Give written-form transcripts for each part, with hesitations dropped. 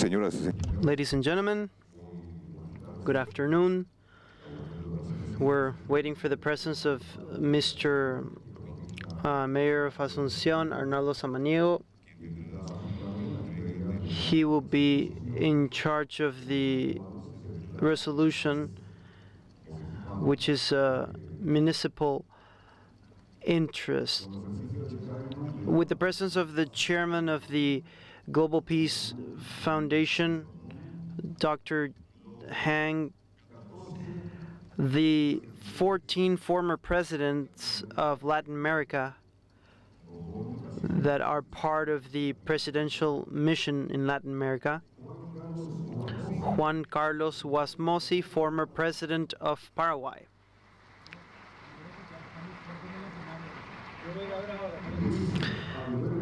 Ladies and gentlemen, good afternoon. We're waiting for the presence of Mr. Mayor of Asunción, Arnaldo Samaniego. He will be in charge of the resolution, which is municipal interest. With the presence of the chairman of the Global Peace Foundation, Dr. Hang, the 14 former presidents of Latin America that are part of the presidential mission in Latin America, Juan Carlos Wasmosy, former president of Paraguay,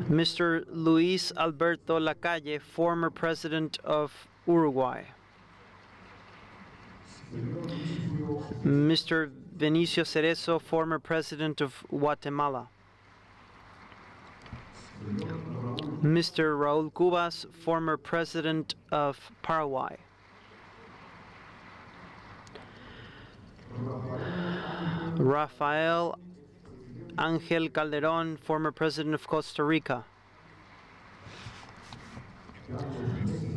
Mr. Luis Alberto Lacalle, former president of Uruguay, Mr. Benicio Cerezo, former president of Guatemala, Mr. Raúl Cubas, former president of Paraguay, Rafael Ángel Calderón, former president of Costa Rica,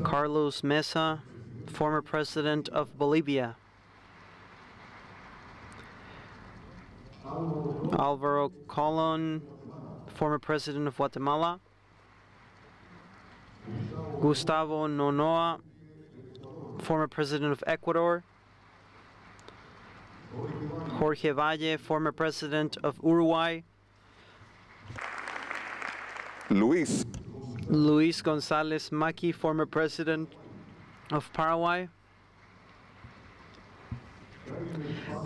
Carlos Mesa, former president of Bolivia, Alvaro Colón, former president of Guatemala, Gustavo Nonoa, former president of Ecuador, Jorge Valle, former president of Uruguay, Luis González Maki, former president of Paraguay,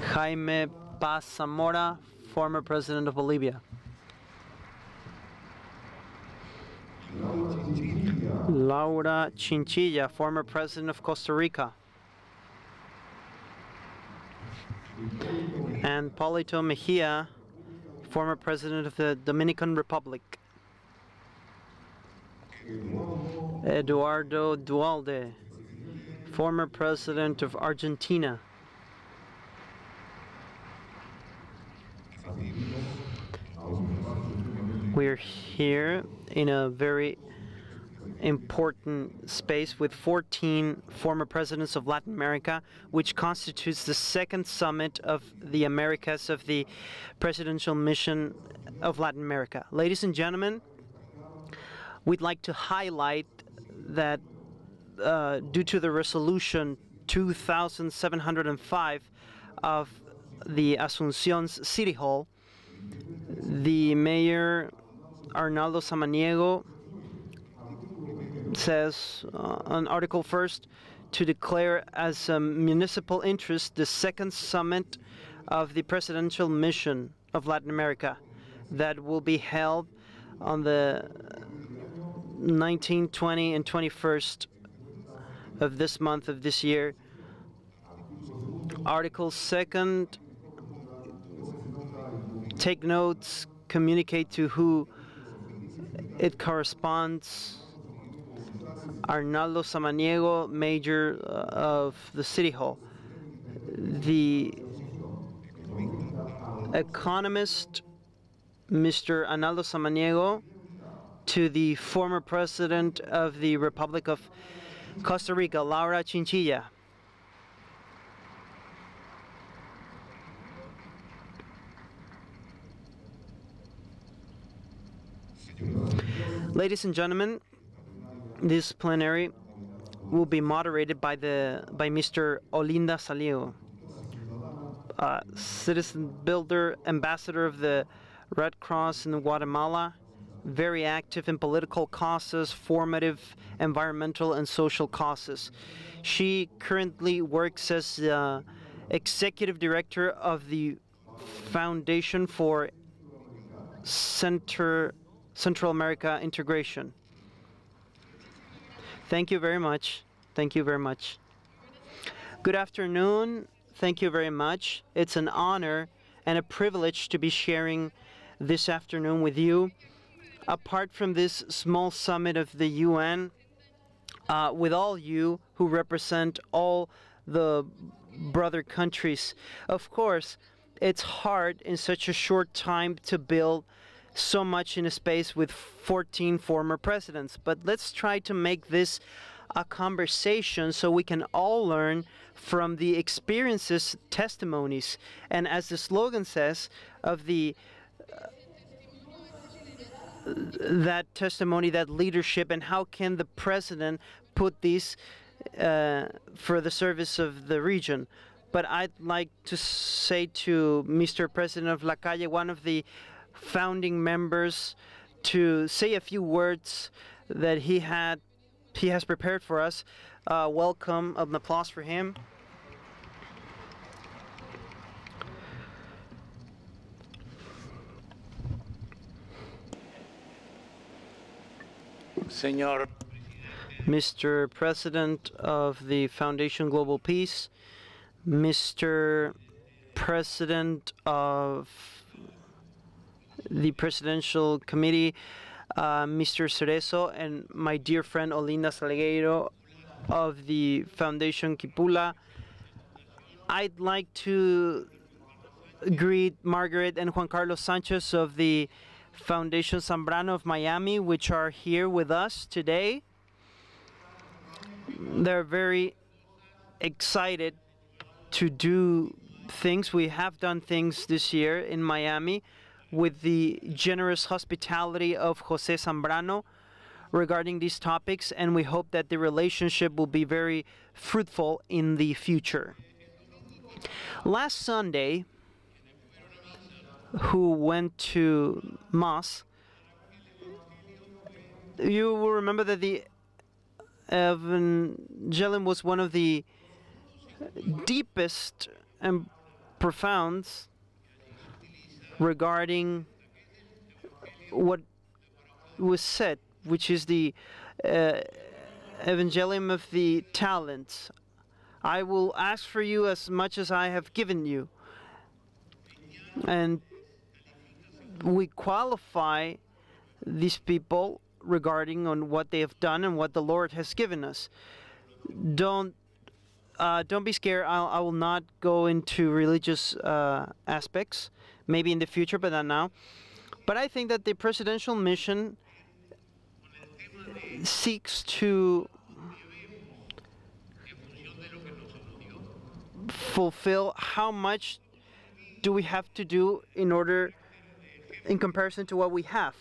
Jaime Paz Zamora, former president of Bolivia, Laura Chinchilla, former president of Costa Rica, and Polito Mejia, former president of the Dominican Republic, Eduardo Dualde, former president of Argentina, we're here in a very important space with 14 former presidents of Latin America, which constitutes the second summit of the Americas of the presidential mission of Latin America. Ladies and gentlemen, we'd like to highlight that due to the resolution 2705 of the Asunción's City Hall, the mayor Arnaldo Samaniego says on Article 1st to declare as a municipal interest the second summit of the presidential mission of Latin America that will be held on the 19th, 20th, and 21st of this month of this year. Article 2nd, take notes, communicate to who it corresponds. Arnaldo Samaniego, Mayor of the City Hall. The economist, Mr. Arnaldo Samaniego, to the former president of the Republic of Costa Rica, Laura Chinchilla. Ladies and gentlemen, this plenary will be moderated by Mr. Olinda Saliego, citizen builder, ambassador of the Red Cross in Guatemala, very active in political causes, formative environmental and social causes. She currently works as executive director of the Foundation for Central America Integration. Thank you very much. Thank you very much. Good afternoon. Thank you very much. It's an honor and a privilege to be sharing this afternoon with you. Apart from this small summit of the UN, with all you who represent all the brother countries. Of course, it's hard in such a short time to build so much in a space with 14 former presidents, but let's try to make this a conversation so we can all learn from the experiences, testimonies, and as the slogan says, of the that testimony, that leadership, and how can the president put these for the service of the region. But I'd like to say to Mr. President of Lacalle, one of the founding members, to say a few words that he has prepared for us. Welcome, an applause for him. Señor Mr. President of the Foundation Global Peace, Mr. President of the Presidential Committee, Mr. Cerezo, and my dear friend Olinda Salgueiro of the Foundation Quipula. I'd like to greet Margaret and Juan Carlos Sanchez of the Foundation Zambrano of Miami, which are here with us today. They're very excited to do things. We have done things this year in Miami with the generous hospitality of Jose Zambrano regarding these topics, and we hope that the relationship will be very fruitful in the future. Last Sunday, who went to Mass, you will remember that the Evangelium was one of the deepest and profound regarding what was said, which is the Evangelium of the talents. I will ask for you as much as I have given you. And we qualify these people regarding on what they have done and what the Lord has given us. Don't be scared. I will not go into religious aspects, maybe in the future, but not now. But I think that the presidential mission seeks to fulfill how much do we have to do in comparison to what we have.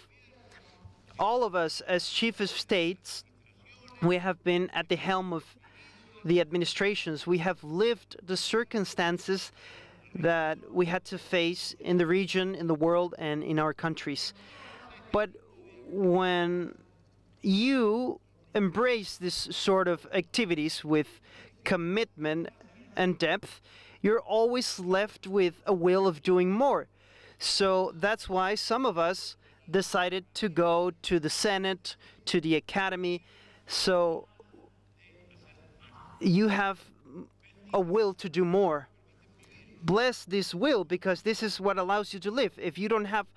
All of us as chief of states, we have been at the helm of the administrations. We have lived the circumstances that we had to face in the region, in the world, and in our countries. But when you embrace this sort of activities with commitment and depth, you're always left with a will of doing more. So that's why some of us decided to go to the Senate, to the Academy. So you have a will to do more. Bless this will, because this is what allows you to live. If you don't have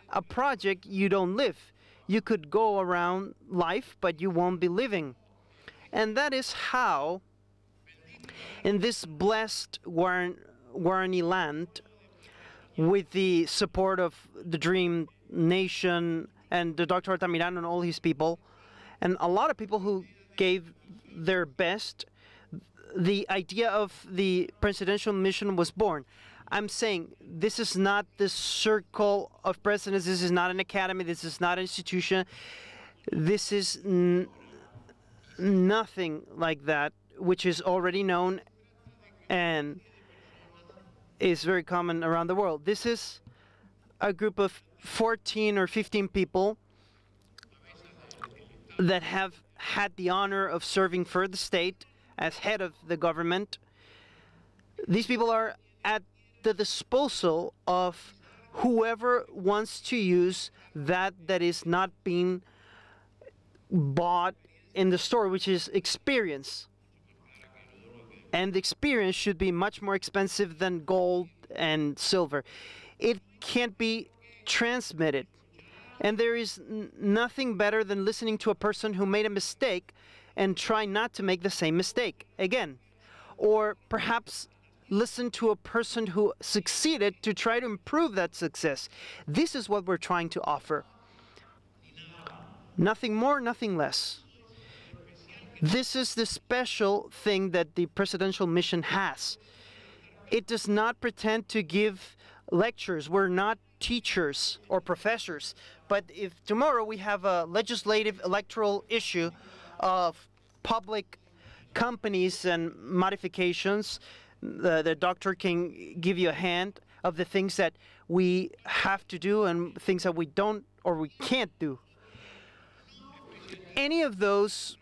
a project, you don't live. You could go around life, but you won't be living. And that is how, in this blessed Guarani land, with the support of the Dream Nation and the Dr. Altamirano and all his people, and a lot of people who gave their best, the idea of the presidential mission was born. I'm saying this is not the circle of presidents, this is not an academy, this is not an institution, this is nothing like that, which is already known and is very common around the world. This is a group of 14 or 15 people that have had the honor of serving for the state as head of the government. These people are at the disposal of whoever wants to use that is not being bought in the store, which is experience. And the experience should be much more expensive than gold and silver. It can't be transmitted. And there is nothing better than listening to a person who made a mistake and try not to make the same mistake again. Or perhaps listen to a person who succeeded to try to improve that success. This is what we're trying to offer. Nothing more, nothing less. This is the special thing that the presidential mission has. It does not pretend to give lectures. We're not teachers or professors. But if tomorrow we have a legislative electoral issue of public companies and modifications, the doctor can give you a hand of the things that we have to do and things that we don't or we can't do. Any of those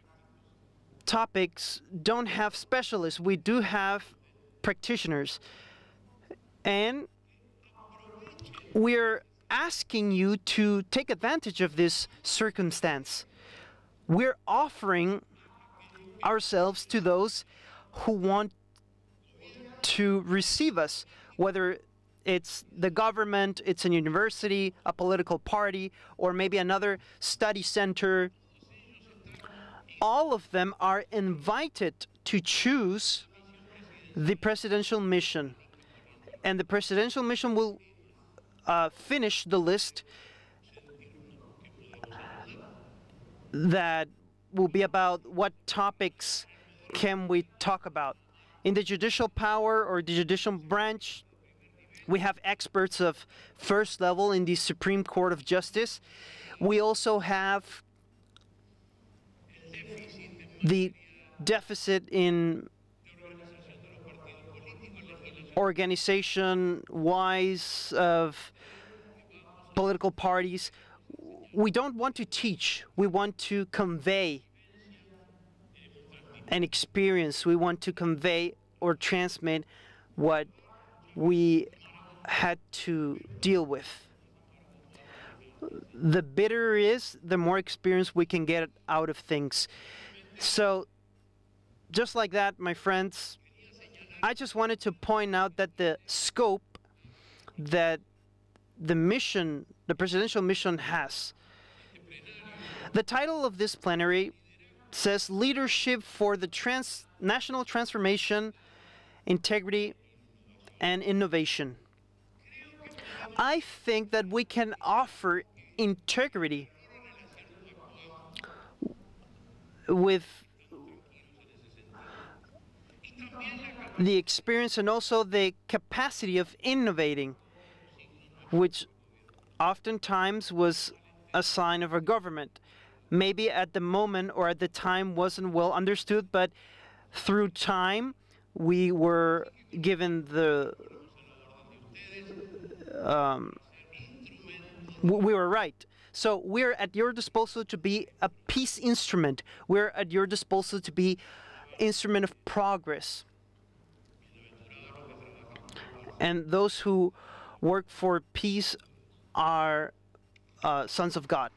topics don't have specialists. We do have practitioners. And we're asking you to take advantage of this circumstance. We're offering ourselves to those who want to receive us, whether it's the government, it's a university, a political party, or maybe another study center. All of them are invited to choose the presidential mission. And the presidential mission will finish the list that will be about what topics can we talk about. In the judicial power or the judicial branch, we have experts of first level in the Supreme Court of Justice. We also have the deficit in organization-wise of political parties. We don't want to teach. We want to convey an experience. We want to convey or transmit what we had to deal with. The better it is, the more experience we can get out of things. So, just like that, my friends, I just wanted to point out that the scope that the mission, the presidential mission has. The title of this plenary says Leadership for the National Transformation, Integrity, and Innovation. I think that we can offer integrity with the experience and also the capacity of innovating, which oftentimes was a sign of our government. Maybe at the moment or at the time wasn't well understood, but through time we were given the we were right. So we're at your disposal to be a peace instrument. We're at your disposal to be instrument of progress. And those who work for peace are sons of God.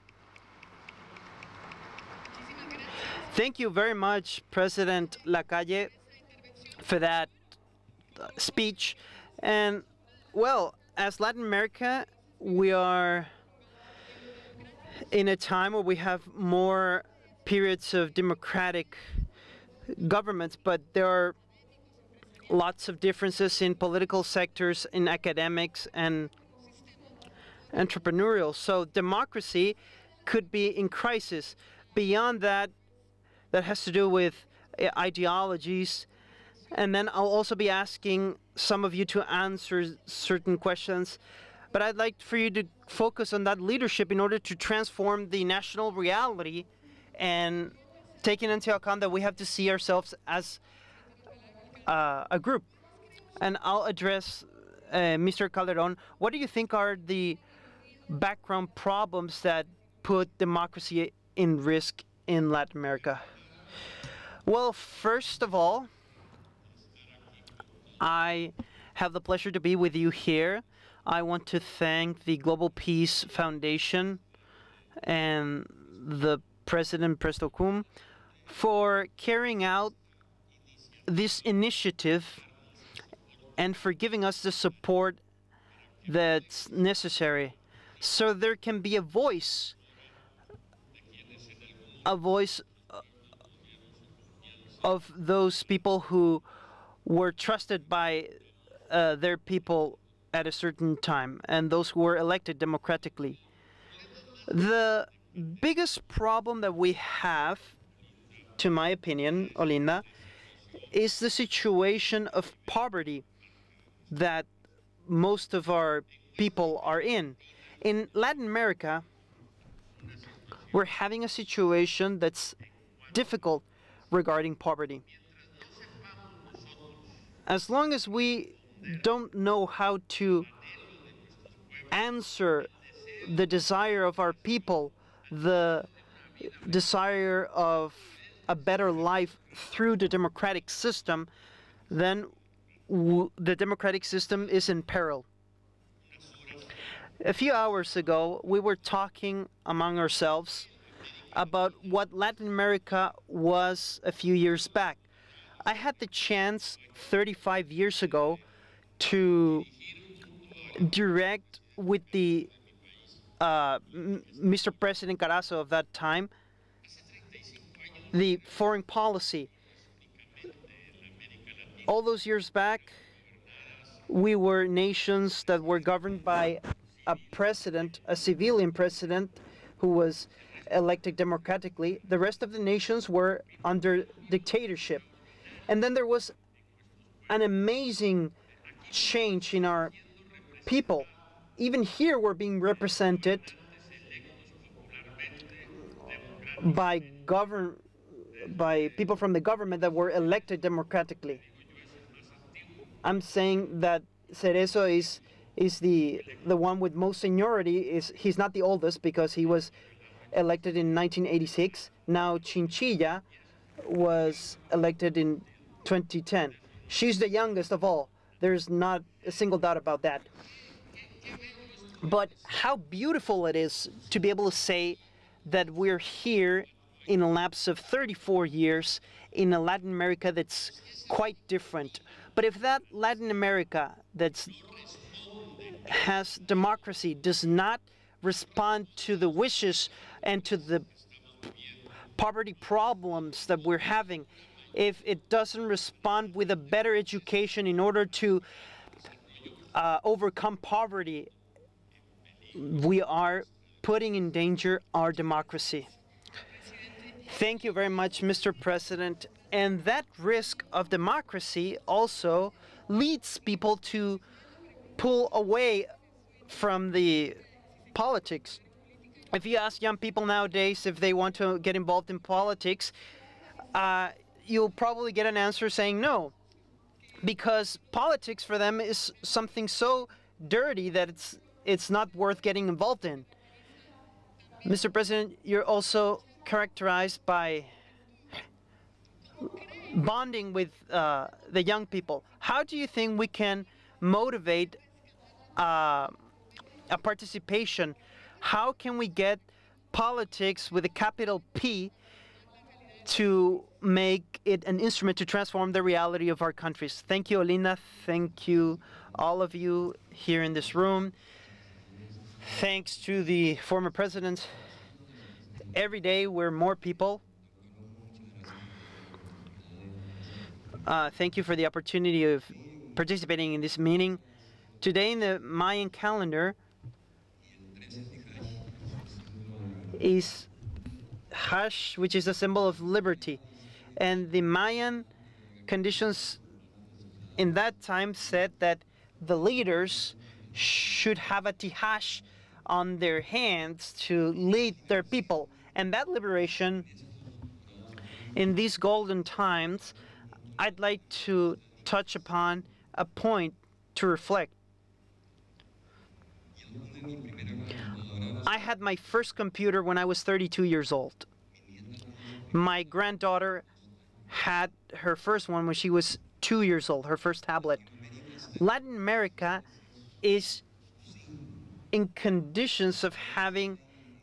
Thank you very much, President Lacalle, for that speech. And, well, as Latin America, we are in a time where we have more periods of democratic governments, but there are lots of differences in political sectors, in academics, and entrepreneurial. So democracy could be in crisis. Beyond that, that has to do with ideologies. And then I'll also be asking some of you to answer certain questions. But I'd like for you to focus on that leadership in order to transform the national reality and taking into account that we have to see ourselves as a group. And I'll address Mr. Calderon. What do you think are the background problems that put democracy in risk in Latin America? Well, first of all, I have the pleasure to be with you here. I want to thank the Global Peace Foundation and the President Presto Cum for carrying out this initiative and for giving us the support that's necessary so there can be a voice of those people who were trusted by their people at a certain time and those who were elected democratically. The biggest problem that we have, to my opinion, Olinda, is the situation of poverty that most of our people are in. In Latin America, we're having a situation that's difficult regarding poverty. As long as we don't know how to answer the desire of our people, the desire of a better life through the democratic system, then the democratic system is in peril. A few hours ago, we were talking among ourselves about what Latin America was a few years back. I had the chance 35 years ago to direct with the Mr. President Carazo of that time the foreign policy. All those years back, we were nations that were governed by a president, a civilian president, who was elected democratically. The rest of the nations were under dictatorship. And then there was an amazing change in our people. Even here, we're being represented by people from the government that were elected democratically. I'm saying that Cerezo is the one with most seniority. He's not the oldest because he was elected in 1986. Now Chinchilla was elected in 2010. She's the youngest of all. There's not a single doubt about that. But how beautiful it is to be able to say that we're here in a lapse of 34 years in a Latin America that's quite different. But if that Latin America that has democracy does not respond to the wishes and to the poverty problems that we're having, if it doesn't respond with a better education in order to overcome poverty, we are putting in danger our democracy. Thank you very much, Mr. President. And that risk of democracy also leads people to pull away from the politics. If you ask young people nowadays if they want to get involved in politics, you'll probably get an answer saying no, because politics for them is something so dirty that it's not worth getting involved in. Mr. President, you're also characterized by bonding with the young people. How do you think we can motivate a participation? How can we get politics with a capital P to make it an instrument to transform the reality of our countries? Thank you, Olinda. Thank you, all of you here in this room. Thanks to the former presidents. Every day we're more people. Thank you for the opportunity of participating in this meeting. Today in the Mayan calendar is Hash, which is a symbol of liberty. And the Mayan conditions in that time said that the leaders should have a tihash on their hands to lead their people. And that liberation in these golden times, I'd like to touch upon a point to reflect. I had my first computer when I was 32 years old. My granddaughter had her first one when she was 2 years old, her first tablet. Latin America is in conditions of having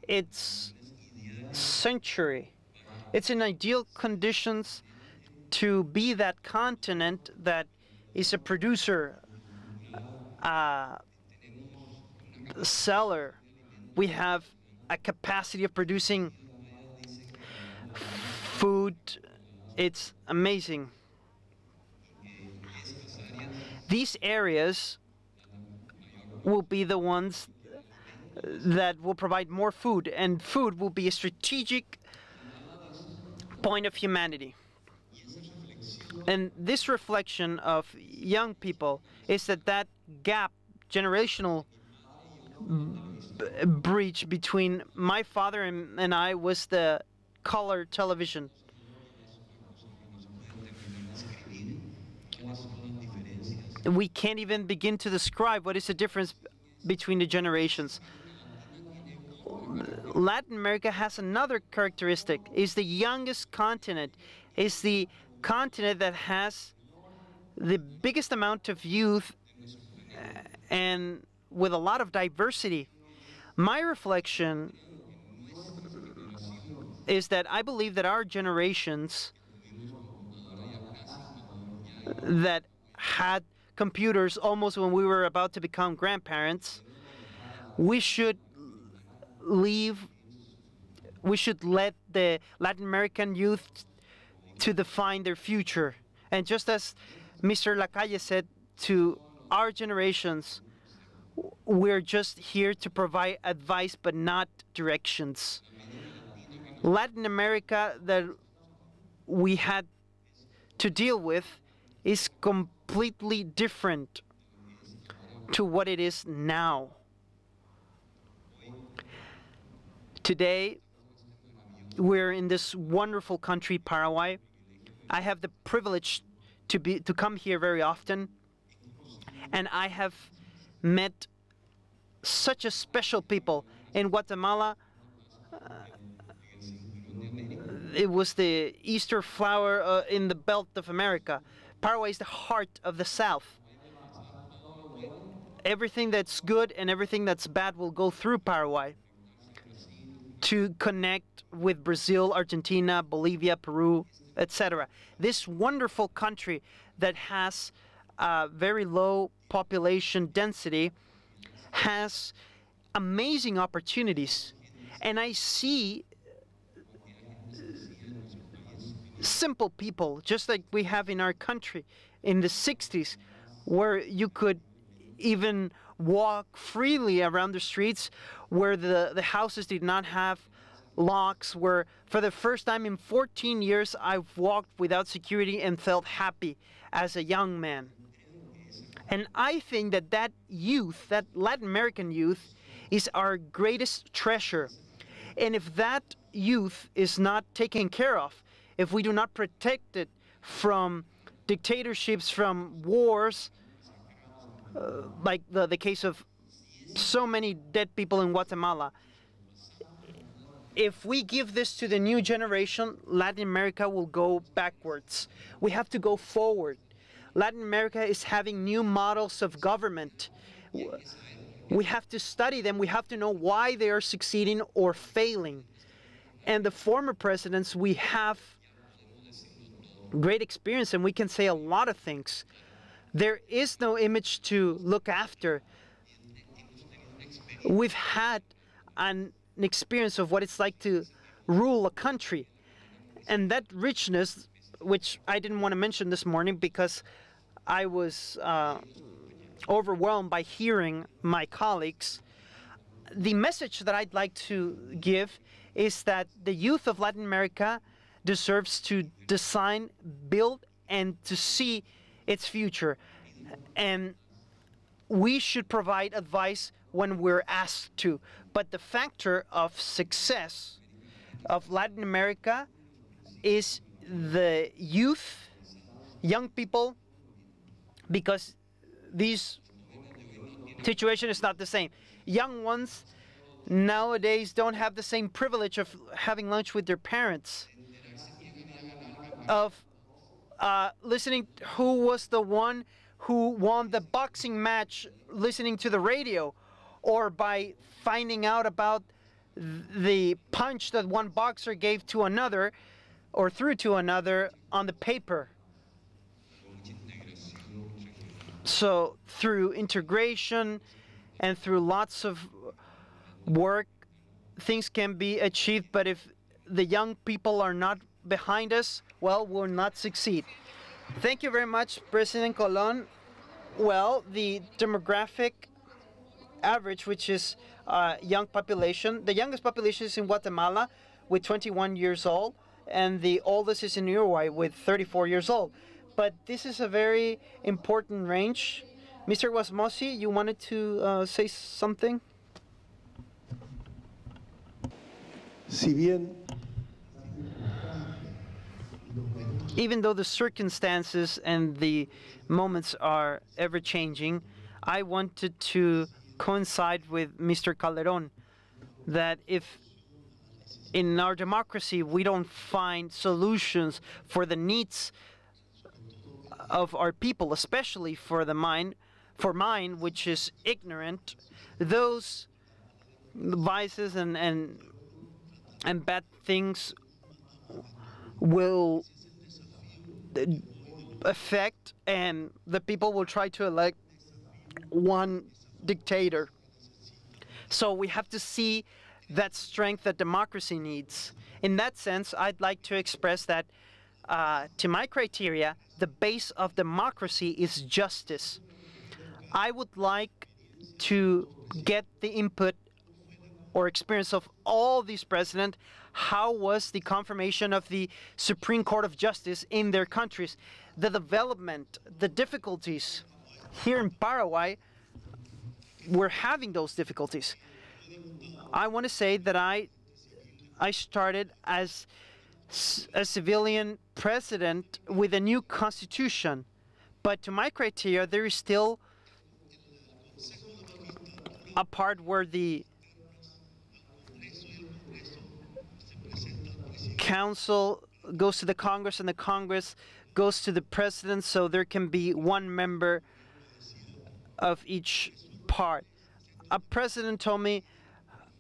its century. It's in ideal conditions to be that continent that is a producer, seller. We have a capacity of producing food It's amazing. These areas will be the ones that will provide more food, and food will be a strategic point of humanity. And this reflection of young people is that gap, generational breach between my father and I was the color television. We can't even begin to describe what is the difference between the generations. Latin America has another characteristic. It's the youngest continent. It's the continent that has the biggest amount of youth and with a lot of diversity. My reflection is that I believe that our generations that had computers almost when we were about to become grandparents, we should let the Latin American youth to define their future. And just as Mr. Lacalle said to our generations, we're just here to provide advice but not directions. Latin America that we had to deal with is completely different to what it is now. Today, we're in this wonderful country, Paraguay. I have the privilege to come here very often, and I have met such a special people. In Guatemala, it was the Easter flower in the belt of America. Paraguay is the heart of the South. Everything that's good and everything that's bad will go through Paraguay to connect with Brazil, Argentina, Bolivia, Peru, etc. This wonderful country that has very low population density has amazing opportunities. And I see simple people, just like we have in our country in the 60s, where you could even walk freely around the streets, where the houses did not have locks, where for the first time in 14 years I've walked without security and felt happy as a young man. And I think that youth, that Latin American youth, is our greatest treasure. And if that youth is not taken care of, if we do not protect it from dictatorships, from wars, like the case of so many dead people in Guatemala, if we give this to the new generation, Latin America will go backwards. We have to go forward. Latin America is having new models of government. We have to study them. We have to know why they are succeeding or failing. And the former presidents, we have great experience and we can say a lot of things. There is no image to look after. We've had an experience of what it's like to rule a country. And that richness, which I didn't want to mention this morning because I was overwhelmed by hearing my colleagues, the message that I'd like to give is that the youth of Latin America deserves to design, build, and to see its future. And we should provide advice when we're asked to. But the factor of success of Latin America is the youth, young people, because this situation is not the same. Young ones nowadays don't have the same privilege of having lunch with their parents, of listening who was the one who won the boxing match, listening to the radio, or by finding out about the punch that one boxer gave to another or threw to another on the paper. So through integration and through lots of work, things can be achieved, but if the young people are not behind us, well, will not succeed. Thank you very much, President Colon. Well, the demographic average, which is young population, the youngest population is in Guatemala with 21 years old, and the oldest is in Uruguay with 34 years old. But this is a very important range. Mr. Wasmosy, you wanted to say something? Si bien Even though the circumstances and the moments are ever changing, I wanted to coincide with Mr. Calderon that if in our democracy we don't find solutions for the needs of our people, especially for mine, which is ignorant, those vices and bad things will affect, and the people will try to elect one dictator. So we have to see that strength that democracy needs. In that sense, I'd like to express that to my criteria, the base of democracy is justice. I would like to get the input or experience of all these presidents. How was the confirmation of the Supreme Court of Justice in their countries? The development, the difficulties. Here in Paraguay, we're having those difficulties. I want to say that I started as a civilian president with a new constitution, but to my criteria, there is still a part where the Council goes to the Congress and the Congress goes to the President, so there can be one member of each part. A president told me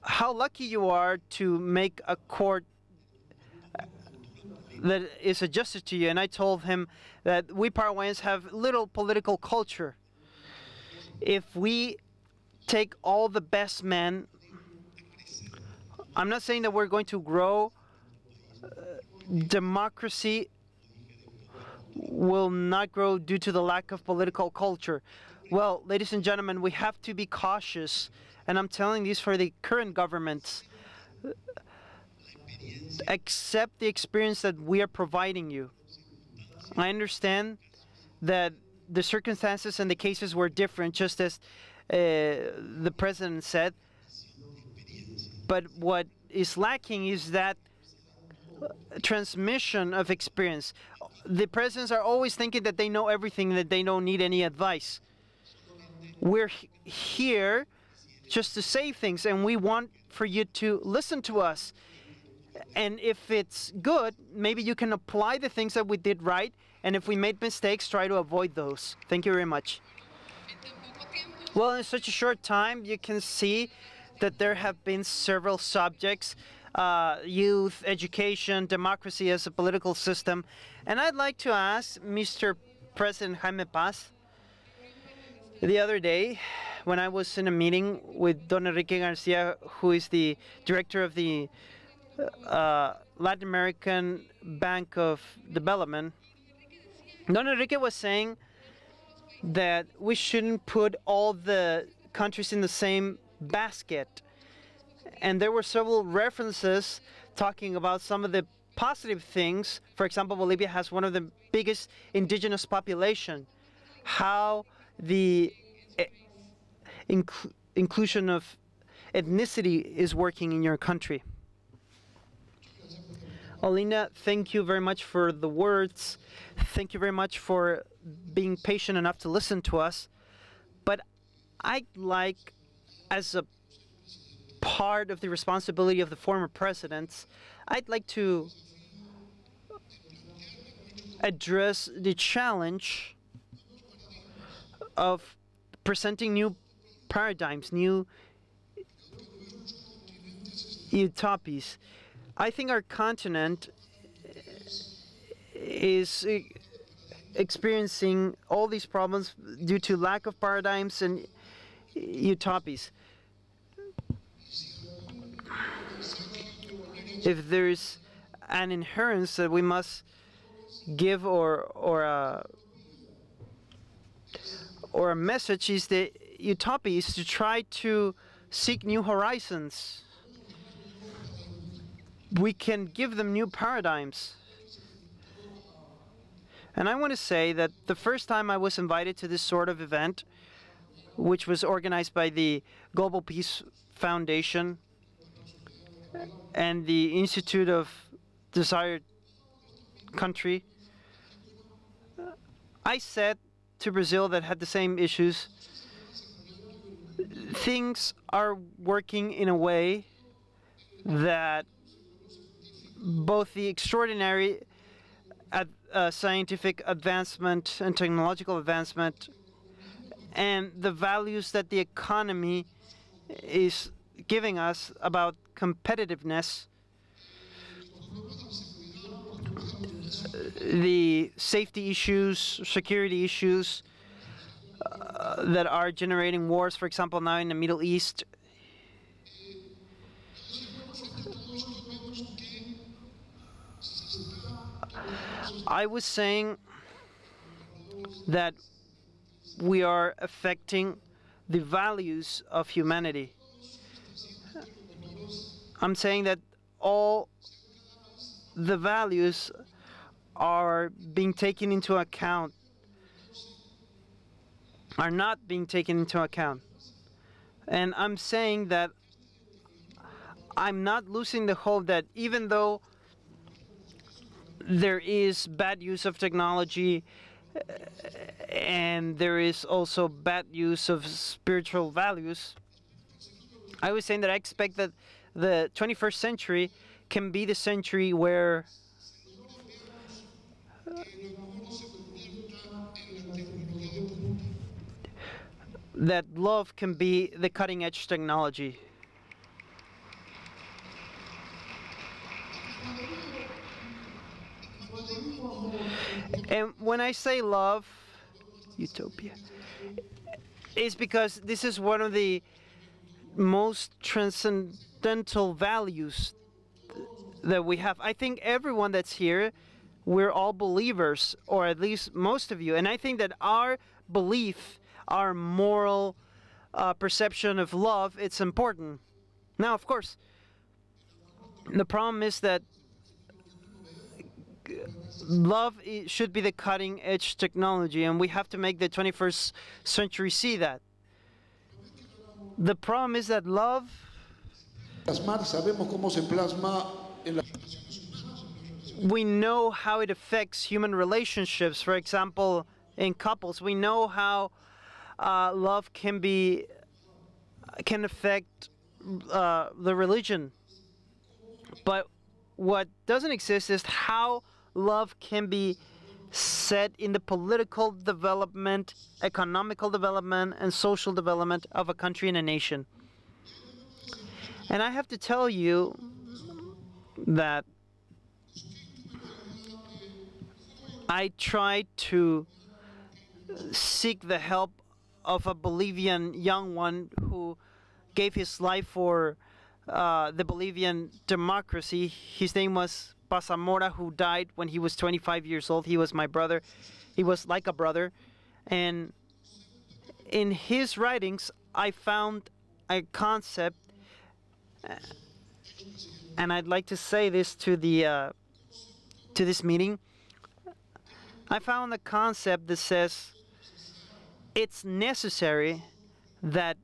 how lucky you are to make a court that is adjusted to you, and I told him that we Paraguayans have little political culture. If we take all the best men, I'm not saying that we're going to grow. Democracy will not grow due to the lack of political culture. Well, ladies and gentlemen, we have to be cautious, and I'm telling this for the current governments. Accept the experience that we are providing you. I understand that the circumstances and the cases were different, just as the President said, but what is lacking is that transmission of experience. The presidents are always thinking that they know everything, that they don't need any advice. We're here just to say things, and we want for you to listen to us. And if it's good, maybe you can apply the things that we did right, and if we made mistakes, try to avoid those. Thank you very much. Well, in such a short time, you can see that there have been several subjects: youth, education, democracy as a political system. And I'd like to ask Mr. President Jaime Paz, the other day, when I was in a meeting with Don Enrique Garcia, who is the director of the Latin American Bank of Development, Don Enrique was saying that we shouldn't put all the countries in the same basket. And there were several references talking about some of the positive things. For example, Bolivia has one of the biggest indigenous population. How the inclusion of ethnicity is working in your country. Olinda, thank you very much for the words. Thank you very much for being patient enough to listen to us. But I'd like, as a part of the responsibility of the former presidents, I'd like to address the challenge of presenting new paradigms, new utopias. I think our continent is experiencing all these problems due to lack of paradigms and utopias. If there's an inherence that we must give, or a message is the utopia is to try to seek new horizons. We can give them new paradigms. And I want to say that the first time I was invited to this sort of event, which was organized by the Global Peace Foundation and the Institute of Desired Country, I said to Brazil, that had the same issues, things are working in a way that both the extraordinary scientific advancement and technological advancement and the values that the economy is giving us about competitiveness, the safety issues, security issues that are generating wars, for example, now in the Middle East. I was saying that we are affecting the values of humanity. I'm saying that all the values are being taken into account, are not being taken into account. And I'm saying that I'm not losing the hope that even though there is bad use of technology and there is also bad use of spiritual values, I was saying that I expect that the 21st century can be the century where that love can be the cutting-edge technology. And when I say love, utopia, it's because this is one of the most transcendental values that we have. I think everyone that's here, we're all believers, or at least most of you. And I think that our belief, our moral perception of love, it's important. Now, of course, the problem is that love should be the cutting-edge technology, and we have to make the 21st century see that. The problem is that love, we know how it affects human relationships. For example, in couples, we know how love can affect the religion. But what doesn't exist is how love can be set in the political development, economical development, and social development of a country and a nation. And I have to tell you that I tried to seek the help of a Bolivian young one who gave his life for the Bolivian democracy. His name was Paz Zamora, who died when he was 25 years old. He was my brother. He was like a brother. And in his writings, I found a concept, and I'd like to say this to this meeting. I found a concept that says it's necessary that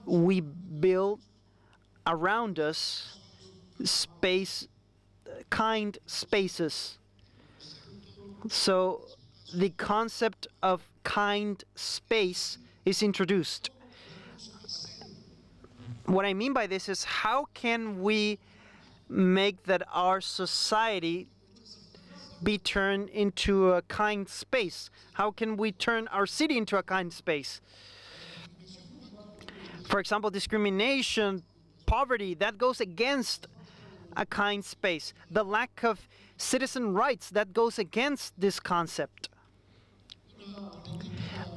we build around us kind spaces. So the concept of kind space is introduced. What I mean by this is, how can we make that our society be turned into a kind space? How can we turn our city into a kind space? For example, discrimination, poverty, that goes against a kind space. The lack of citizen rights, that goes against this concept.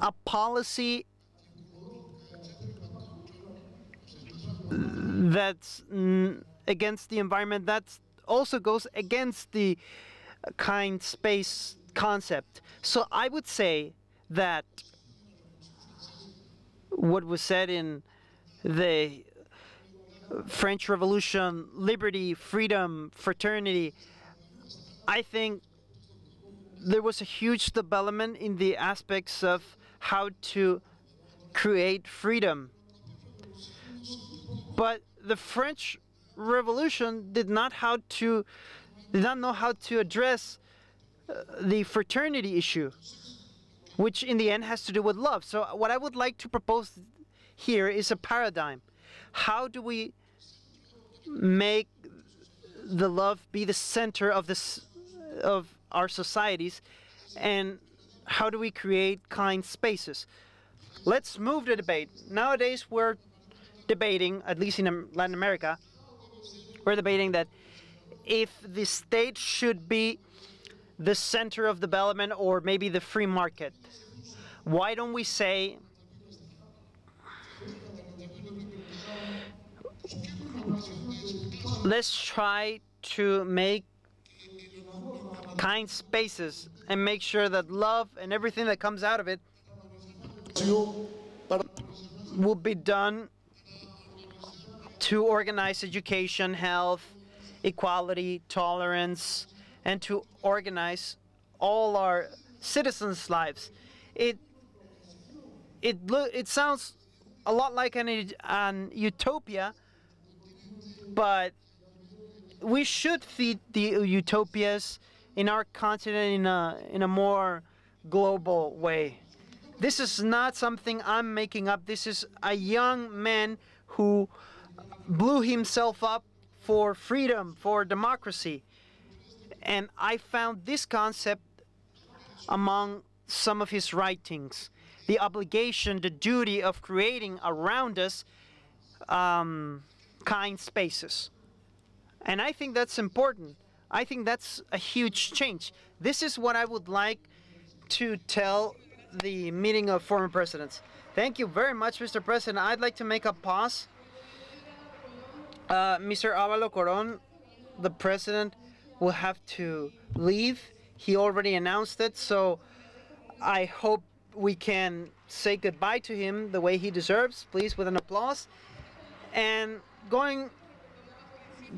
A policy that's against the environment, that's also goes against the kind space concept. So I would say that what was said in the French Revolution, liberty, freedom, fraternity, I think there was a huge development in the aspects of how to create freedom. But the French Revolution did not know how to address the fraternity issue, which in the end has to do with love. So what I would like to propose here is a paradigm. How do we make the love be the center of our societies, and how do we create kind spaces? Let's move the debate. Nowadays we're debating, at least in Latin America, we're debating that if the state should be the center of development or maybe the free market. Why don't we say let's try to make kind spaces and make sure that love and everything that comes out of it will be done to organize education, health, equality, tolerance, and to organize all our citizens' lives. It sounds a lot like an utopia, but we should feed the utopias in our continent in a more global way. This is not something I'm making up. This is a young man who blew himself up for freedom, for democracy. And I found this concept among some of his writings. The obligation, the duty of creating around us kind spaces. And I think that's important. I think that's a huge change. This is what I would like to tell the meeting of former presidents. Thank you very much, Mr. President. I'd like to make a pause. Mr. Avalo Coron, the president, will have to leave. He already announced it, so I hope we can say goodbye to him the way he deserves, please, with an applause. And going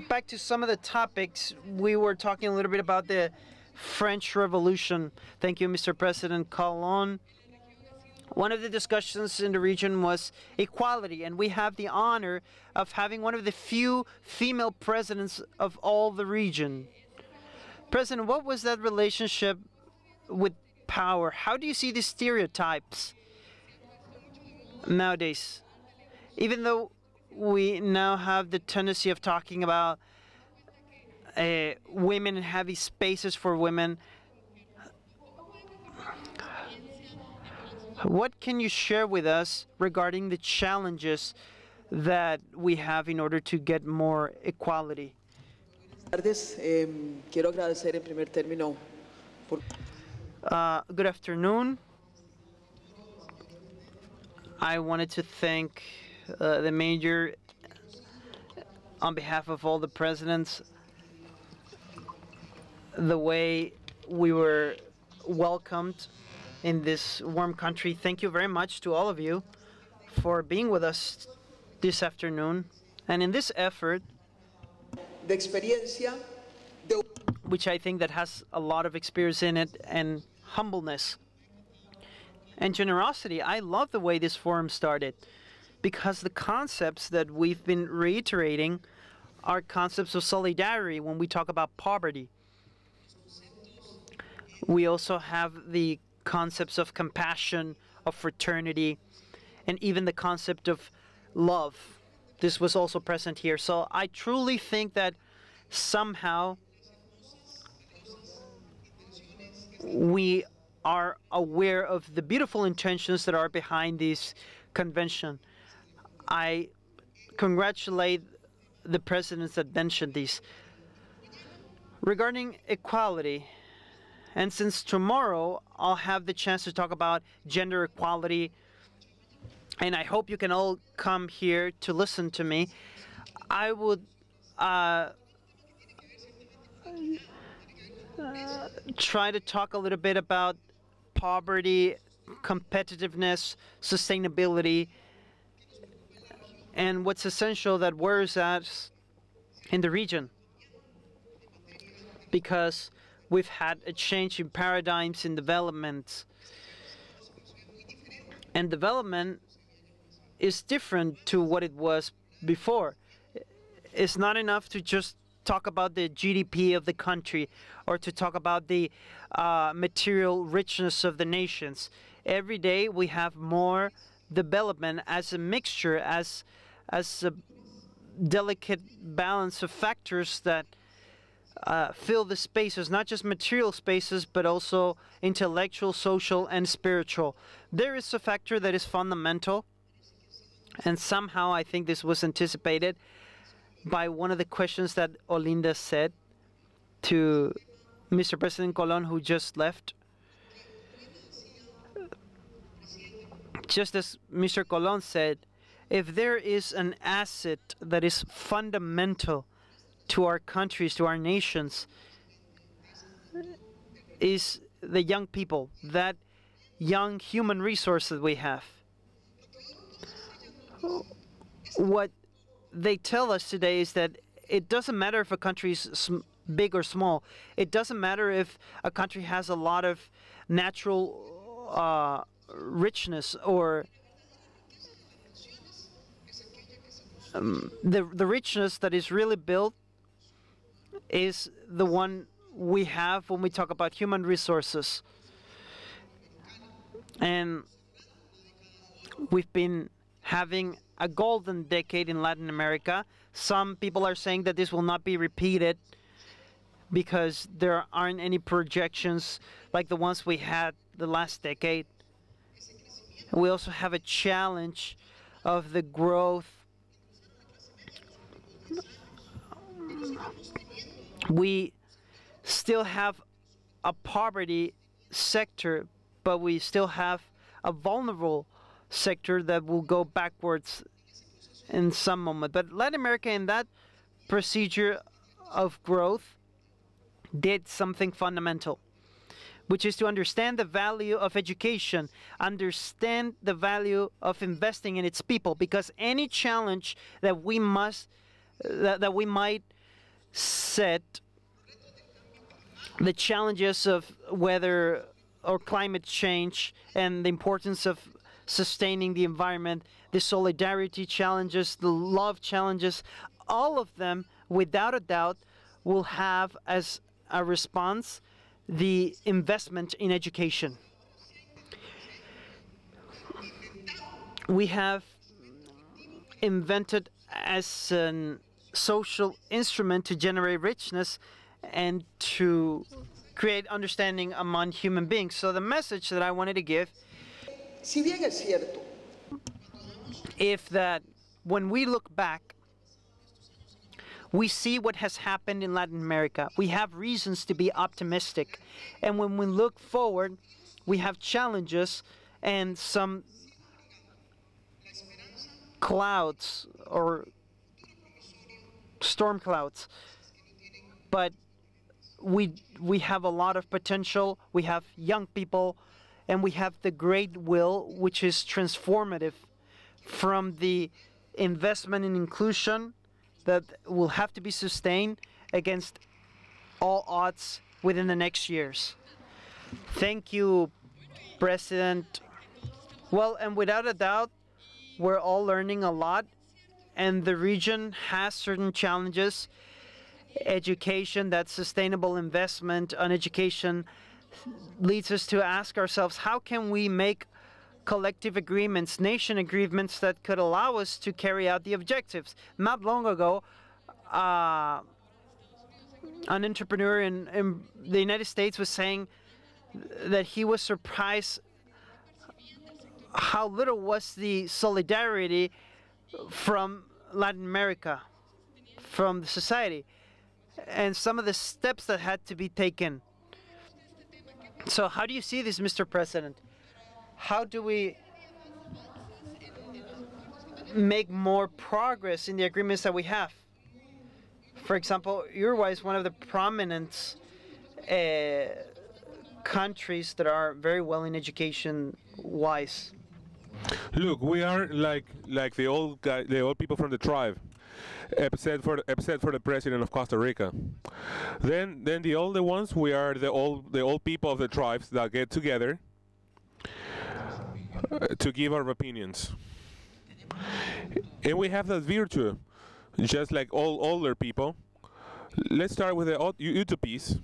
back to some of the topics, we were talking a little bit about the French Revolution. Thank you, Mr. President Calon. One of the discussions in the region was equality, and we have the honor of having one of the few female presidents of all the region. President, what was that relationship with power? How do you see the stereotypes nowadays? Even though we now have the tendency of talking about women and heavy spaces for women, what can you share with us regarding the challenges that we have in order to get more equality? Quiero agradecer en primer término por Good afternoon. I wanted to thank the mayor on behalf of all the presidents, the way we were welcomed in this warm country. Thank you very much to all of you for being with us this afternoon. And in this effort, de experiencia, de which I think that has a lot of experience in it, and humbleness and generosity. I love the way this forum started, because the concepts that we've been reiterating are concepts of solidarity when we talk about poverty. We also have the concepts of compassion, of fraternity, and even the concept of love. This was also present here. So I truly think that somehow we are aware of the beautiful intentions that are behind this convention. I congratulate the presidents that mentioned these. Regarding equality, and since tomorrow I'll have the chance to talk about gender equality, and I hope you can all come here to listen to me, I would try to talk a little bit about poverty, competitiveness, sustainability, and what's essential that worries us in the region. Because we've had a change in paradigms in development. And development is different to what it was before. It's not enough to just talk about the GDP of the country or to talk about the material richness of the nations. Every day we have more development as a mixture, as a delicate balance of factors that fill the spaces, not just material spaces, but also intellectual, social, and spiritual. There is a factor that is fundamental, and somehow I think this was anticipated by one of the questions that Olinda said to Mr. President Colón, who just left. Just as Mr. Colón said, if there is an asset that is fundamental to our countries, to our nations, is the young people, that young human resource that we have. What they tell us today is that it doesn't matter if a country is big or small. It doesn't matter if a country has a lot of natural richness or the richness that is really built is the one we have when we talk about human resources. And we've been having a golden decade in Latin America. Some people are saying that this will not be repeated because there aren't any projections like the ones we had the last decade. We also have a challenge of the growth. We still have a poverty sector, but we still have a vulnerable sector that will go backwards in some moment. But Latin America, in that procedure of growth, did something fundamental, which is to understand the value of education, understand the value of investing in its people, because any challenge that we might set, the challenges of weather or climate change and the importance of sustaining the environment, the solidarity challenges, the love challenges, all of them, without a doubt, will have as a response the investment in education. We have invented as a social instrument to generate richness and to create understanding among human beings. So the message that I wanted to give, Si bien es cierto, if that when we look back, we see what has happened in Latin America. We have reasons to be optimistic. And when we look forward, we have challenges and some clouds or storm clouds. But we have a lot of potential. We have young people, and we have the great will, which is transformative from the investment in inclusion that will have to be sustained against all odds within the next years. Thank you, President. Well, and without a doubt, we're all learning a lot, and the region has certain challenges. Education, that sustainable investment on education leads us to ask ourselves, how can we make collective agreements, nation agreements that could allow us to carry out the objectives? Not long ago, an entrepreneur in the United States was saying that he was surprised how little was the solidarity from Latin America, from the society, and some of the steps that had to be taken. So how do you see this, Mr. President? How do we make more progress in the agreements that we have? For example, Uruguay is one of the prominent countries that are very well in education-wise. Look, we are like the old people from the tribe, except for the president of Costa Rica. Then the older ones, we are the old people of the tribes that get together to give our opinions. And we have that virtue, just like all older people. Let's start with the utopies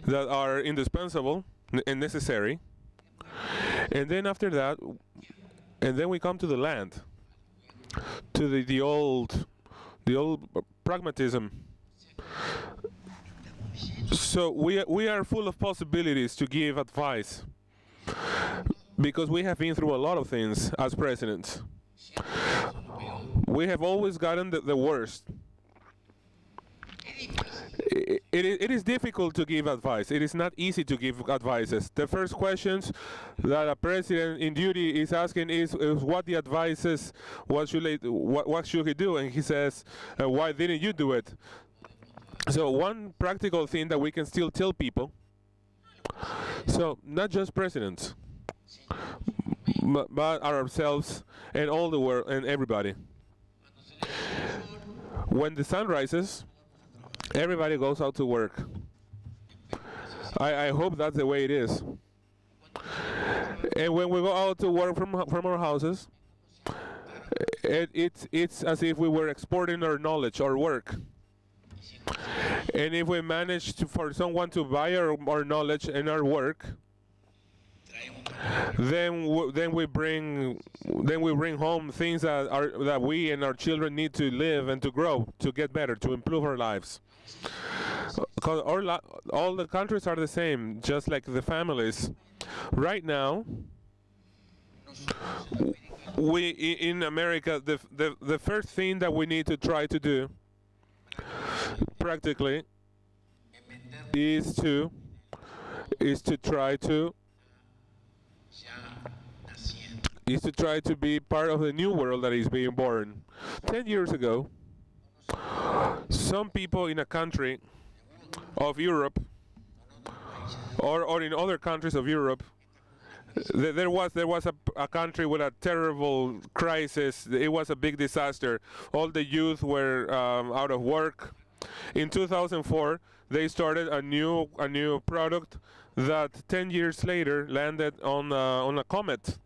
that are indispensable and necessary. And then after that, and then we come to the land, to the old pragmatism. So we are full of possibilities to give advice, because we have been through a lot of things as presidents. We have always gotten the worst. It is difficult to give advice. It is not easy to give advices. The first questions that a president in duty is asking is what the advices, what should he do? And he says, why didn't you do it? So one practical thing that we can still tell people, so not just presidents, but ourselves and all the world and everybody. When the sun rises, everybody goes out to work. I hope that's the way it is. And when we go out to work from our houses, it's as if we were exporting our knowledge, our work. And if we manage for someone to buy our knowledge and our work, then we bring home things that we and our children need to live and to grow, to get better, to improve our lives. Because all the countries are the same, just like the families. Right now, we in America, the first thing that we need to try to do, practically, is to try to be part of the new world that is being born. 10 years ago, some people in a country of Europe or in other countries of Europe, there was a country with a terrible crisis. It was a big disaster. All the youth were out of work. In 2004, they started a new product that 10 years later landed on a comet,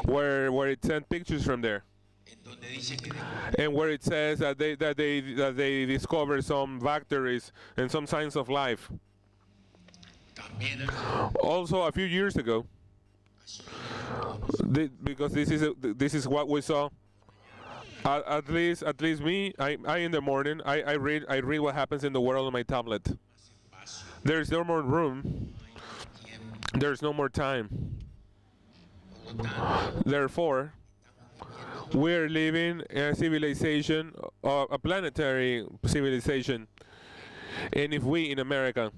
where it sent pictures from there, and where it says that they discovered some bacteria and some signs of life. Also, a few years ago, because this is what we saw. At least me, I in the morning I read what happens in the world on my tablet. There's no more room. There's no more time. Therefore, we're living a civilization, a planetary civilization. And if we in America,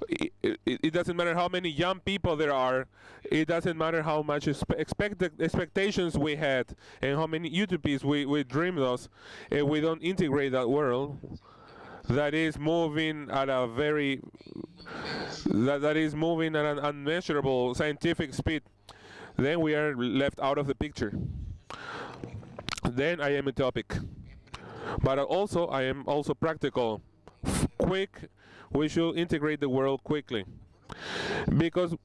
it doesn't matter how many young people there are, it doesn't matter how much expectations we had and how many utopias we dreamed of, and we don't integrate that world that is moving at a very that is moving at an unmeasurable scientific speed, then we are left out of the picture. Then I am utopic, but also I am also practical. Quick, we should integrate the world quickly, because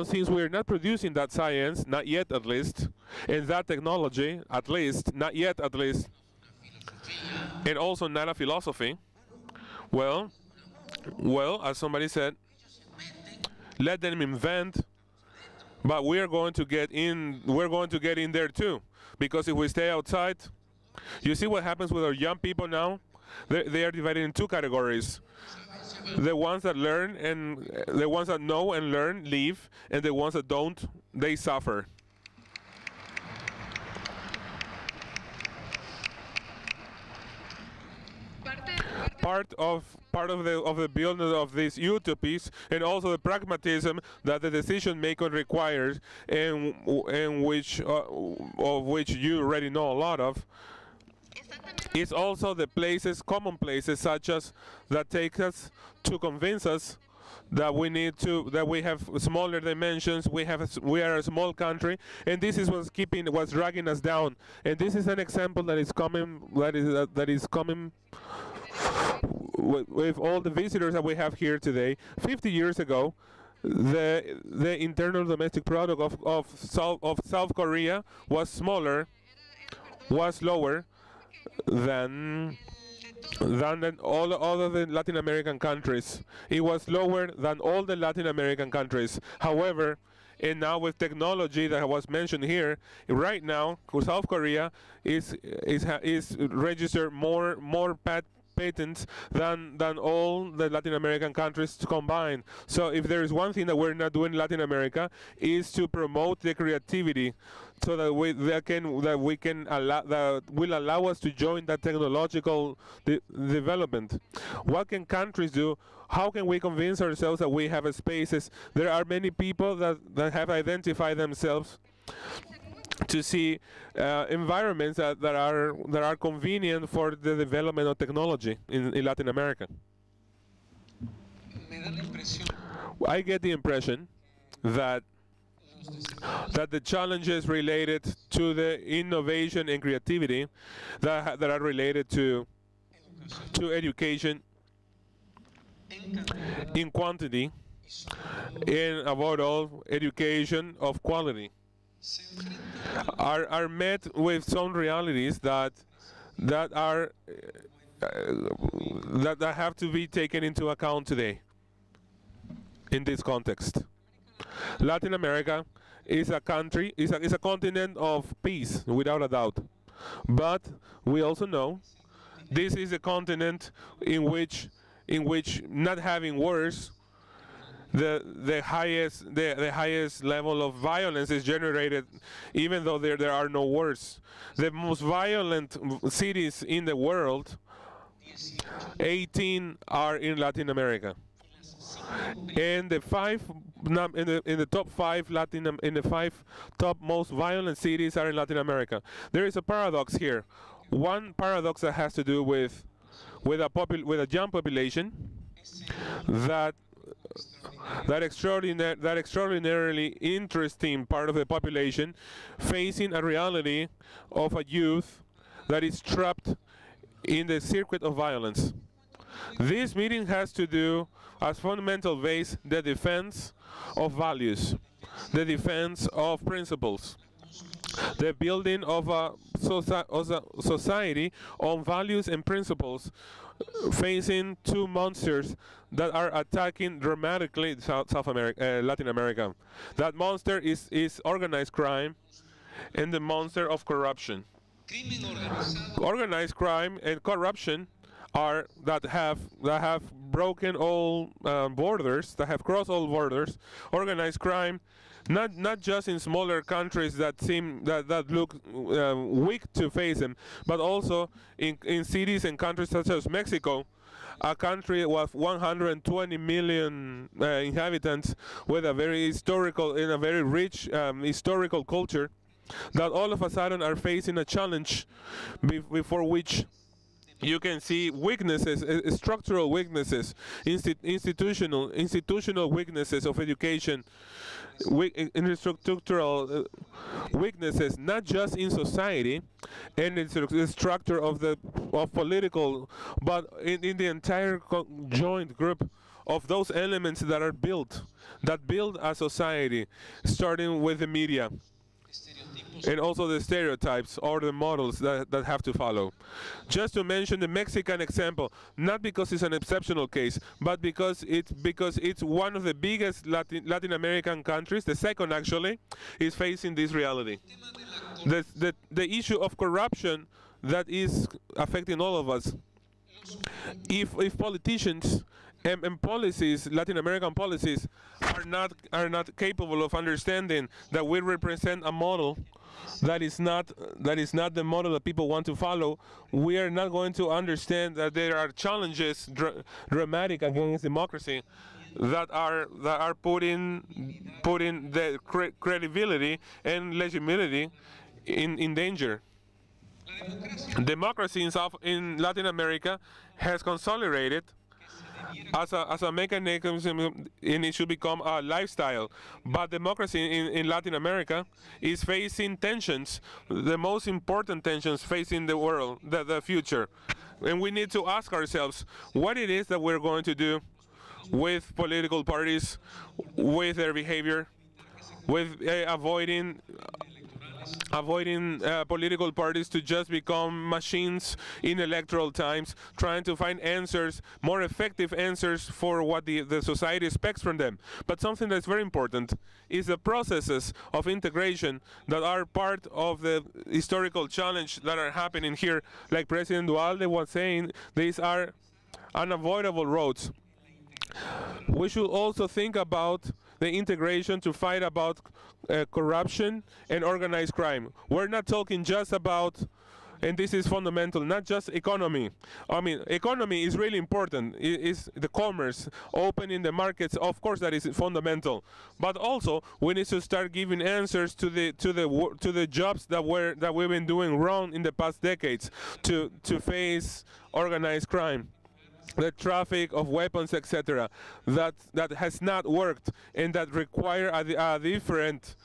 since we are not producing that science, not yet at least, and that technology at least, not yet at least, and also not a philosophy. Well, as somebody said, let them invent, but we're going to get in there too, because if we stay outside, you see what happens with our young people now? They are divided in two categories. The ones that learn and the ones that know and learn leave, and the ones that don't, they suffer. Part of the building of these utopies, and also the pragmatism that the decision maker requires, and which of which you already know a lot of, It's also the places, common places, such as that take us to convince us that we have smaller dimensions. We are a small country, and this is what's dragging us down. And this is an example that is coming. That is coming with all the visitors that we have here today. 50 years ago, the internal domestic product of South Korea was lower than all other than Latin American countries. It was lower than all the Latin American countries. However, and now with technology that was mentioned here, right now South Korea is registered more patents than all the Latin American countries combined. So if there is one thing that we're not doing in Latin America, is to promote the creativity, so that will allow us to join that technological development. What can countries do? How can we convince ourselves that we have spaces? There are many people that have identified themselves to see environments that are convenient for the development of technology in Latin America. I get the impression that the challenges related to the innovation and creativity that are related to education in quantity, and above all education of quality, are met with some realities that have to be taken into account today in this context. Latin America is a country, is a continent of peace, without a doubt. But we also know this is a continent in which not having wars, the highest level of violence is generated, even though there are no wars. The most violent cities in the world, 18 are in Latin America, and the five top most violent cities are in Latin America. There is a paradox here. One paradox that has to do with a young population that extraordinarily interesting part of the population facing a reality of a youth that is trapped in the circuit of violence. This meeting has to do, as fundamental base, the defense of values, the defense of principles, the building of a society on values and principles, facing two monsters that are attacking dramatically Latin America. That monster is organized crime and the monster of corruption. Organized crime and corruption that have broken all borders, that have crossed all borders. Organized crime, not just in smaller countries that look weak to face them, but also in cities and countries such as Mexico, a country with 120 million inhabitants, with a very historical and a very rich historical culture, that all of a sudden are facing a challenge before which you can see weaknesses, structural weaknesses, institutional weaknesses of education, structural weaknesses, not just in society and in the structure of political, but in the entire joint group of those elements that build a society, starting with the media, and also the stereotypes or the models that have to follow. Just to mention the Mexican example, not because it's an exceptional case, but because it's one of the biggest Latin American countries, the second actually, is facing this reality. The issue of corruption that is affecting all of us. If politicians and policies, Latin American policies, are not capable of understanding that we represent a model that is not the model that people want to follow, we are not going to understand that there are challenges dramatic against democracy that are putting the credibility and legitimacy in danger. Democracy in Latin America has consolidated as a mechanism, and it should become a lifestyle. But democracy in Latin America is facing tensions, the most important tensions facing the world, the future. And we need to ask ourselves what it is that we're going to do with political parties, with their behavior, with avoiding political parties to just become machines in electoral times, trying to find answers, more effective answers for what the society expects from them. But something that's very important is the processes of integration that are part of the historical challenge that are happening here. Like President Dualde was saying, these are unavoidable roads. We should also think about the integration to fight about corruption and organized crime. We're not talking just about, and this is fundamental, not just economy. I mean, economy is really important. It is the commerce, opening the markets, of course that is fundamental. But also we need to start giving answers to the jobs that we've been doing wrong in the past decades to face organized crime, the traffic of weapons, etc., that has not worked and that require a different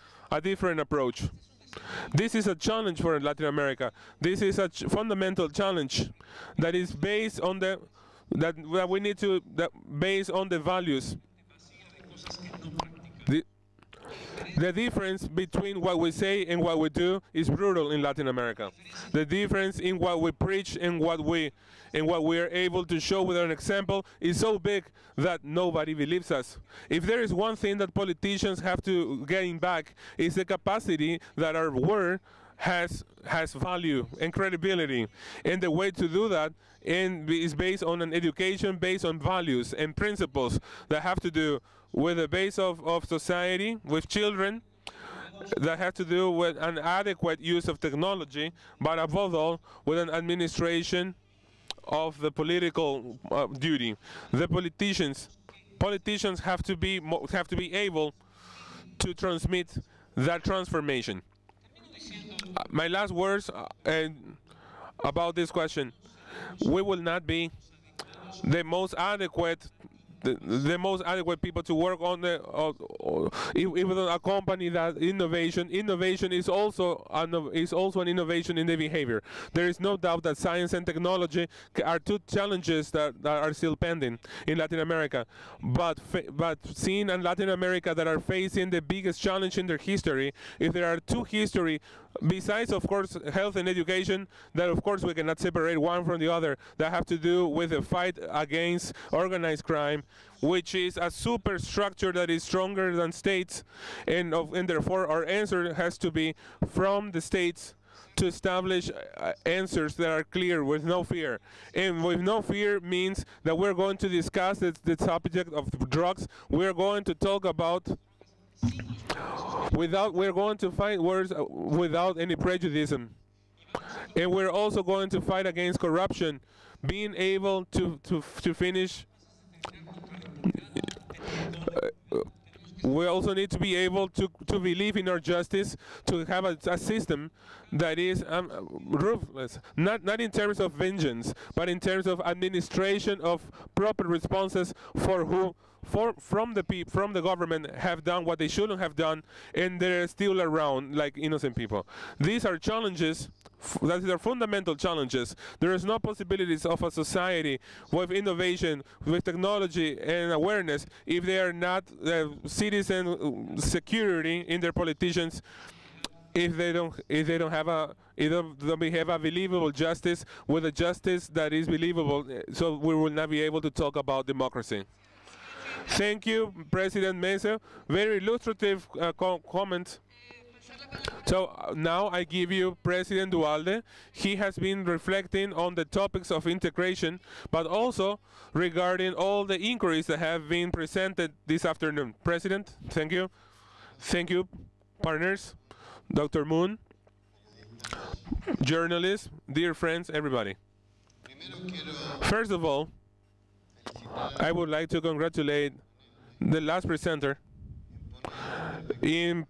approach. This is a challenge for Latin America. This is a fundamental challenge that is based on based on the values. The difference between what we say and what we do is brutal in Latin America. The difference in what we preach and what we are able to show with an example is so big that nobody believes us. If there is one thing that politicians have to gain back, is the capacity that our word has value and credibility. And the way to do that is based on an education based on values and principles that have to do with the base of society, with children, that have to do with an adequate use of technology, but above all, with an administration of the political duty. The politicians have to be able to transmit that transformation. My last words about this question: we will not be the most adequate people to work on even a company that innovation is also an innovation in the behavior. There is no doubt that science and technology are two challenges that are still pending in Latin America, but seeing in Latin America that are facing the biggest challenge in their history, if there are two history besides, of course, health and education, that of course we cannot separate one from the other, that have to do with the fight against organized crime, which is a superstructure that is stronger than states, and therefore our answer has to be from the states to establish answers that are clear with no fear. And with no fear means that we're going to discuss the subject of drugs. We're going to talk about we're going to find words without any prejudice, and we're also going to fight against corruption, being able to finish. We also need to be able to believe in our justice, to have a system that is ruthless, not in terms of vengeance, but in terms of administration of proper responses from the government have done what they shouldn't have done, and they're still around like innocent people. These are challenges. These are fundamental challenges. There is no possibilities of a society with innovation, with technology and awareness, if they are not citizen security in their politicians, if they don't have a believable justice, with a justice that is believable. So we will not be able to talk about democracy. Thank you, President Meza. Very illustrative comment. So now I give you President Dualde. He has been reflecting on the topics of integration, but also regarding all the inquiries that have been presented this afternoon. President, thank you. Thank you, partners, Dr. Moon, journalists, dear friends, everybody. First of all, I would like to congratulate the last presenter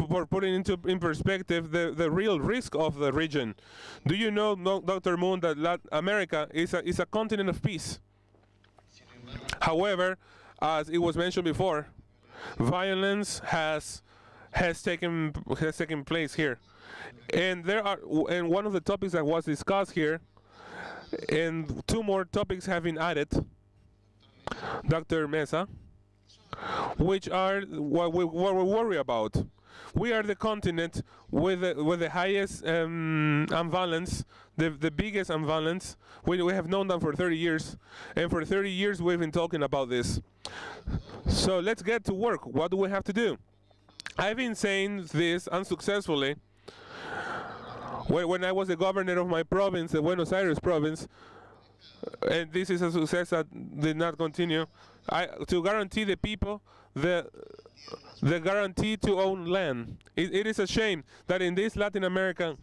for putting in perspective the real risk of the region. Do you know, Dr. Moon, that Latin America is a continent of peace? However, as it was mentioned before, violence has taken place here, and one of the topics that was discussed here, and two more topics have been added, Dr. Mesa, which are what we worry about. We are the continent with the highest imbalance, the biggest imbalance. We have known that for 30 years, and for 30 years we've been talking about this. So let's get to work. What do we have to do? I've been saying this unsuccessfully. When I was the governor of my province, the Buenos Aires province, and this is a success that did not continue, to guarantee the people the guarantee to own land. It is a shame that in this Latin America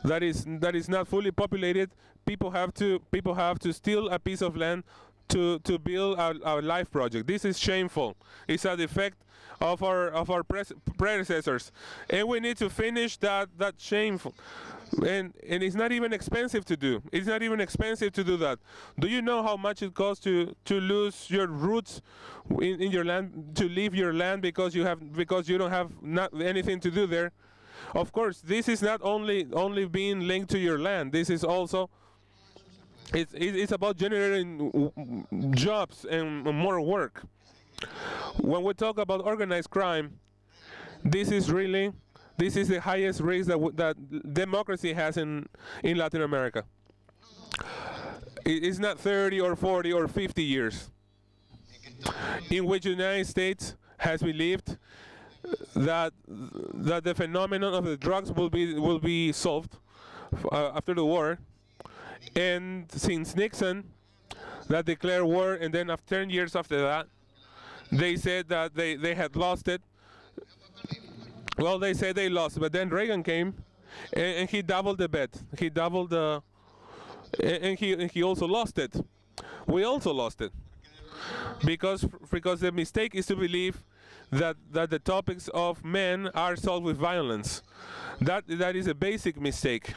that is not fully populated, people have to steal a piece of land to build our life project. This is shameful. It's a defect of our predecessors, and we need to finish that shameful. And it's not even expensive to do. It's not even expensive to do that. Do you know how much it costs to lose your roots in your land, to leave your land because you don't have anything to do there? Of course, this is not only being linked to your land. This is also it's about generating jobs and more work. When we talk about organized crime, this is the highest risk that democracy has in Latin America. It's not 30 or 40 or 50 years in which the United States has believed that the phenomenon of the drugs will be solved after the war, and since Nixon that declared war, and then after 10 years after that, they said that they had lost it. Well, they said they lost, but then Reagan came, and he doubled the bet. He doubled and he also lost it. We also lost it because the mistake is to believe that the topics of men are solved with violence. That is a basic mistake.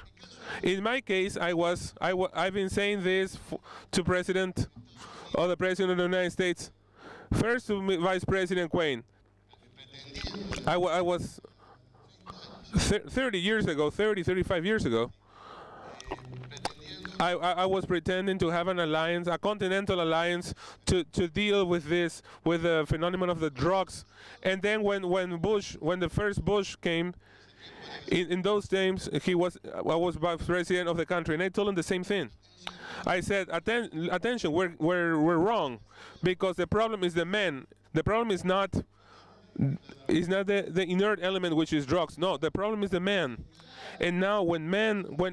In my case, I've been saying this to the President of the United States, first to Vice President Quain. I was 35 years ago, I was pretending to have an alliance, a continental alliance, to deal with the phenomenon of the drugs. And then when the first Bush came, in those times I was vice president of the country, and I told him the same thing. I said, attention, we're wrong, because the problem is the men. The problem is not the inert element, which is drugs. No, the problem is the man. And now when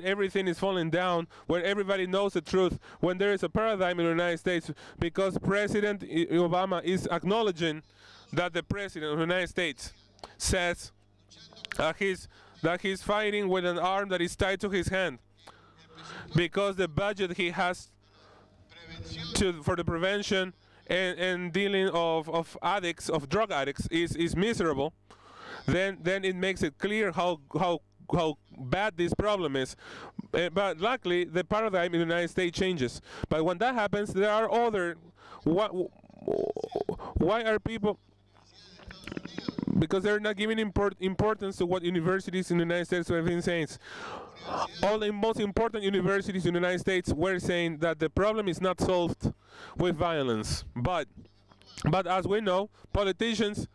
everything is falling down, when everybody knows the truth, when there is a paradigm in the United States, because President Obama is acknowledging that the President of the United States says that he's fighting with an arm that is tied to his hand, because the budget he has for the prevention and dealing of drug addicts is miserable, then it makes it clear how bad this problem is. But luckily, the paradigm in the United States changes. But when that happens, there are other. Why are people? Because they're not giving importance to what universities in the United States have been saying. All the most important universities in the United States were saying that the problem is not solved with violence. But as we know, politicians,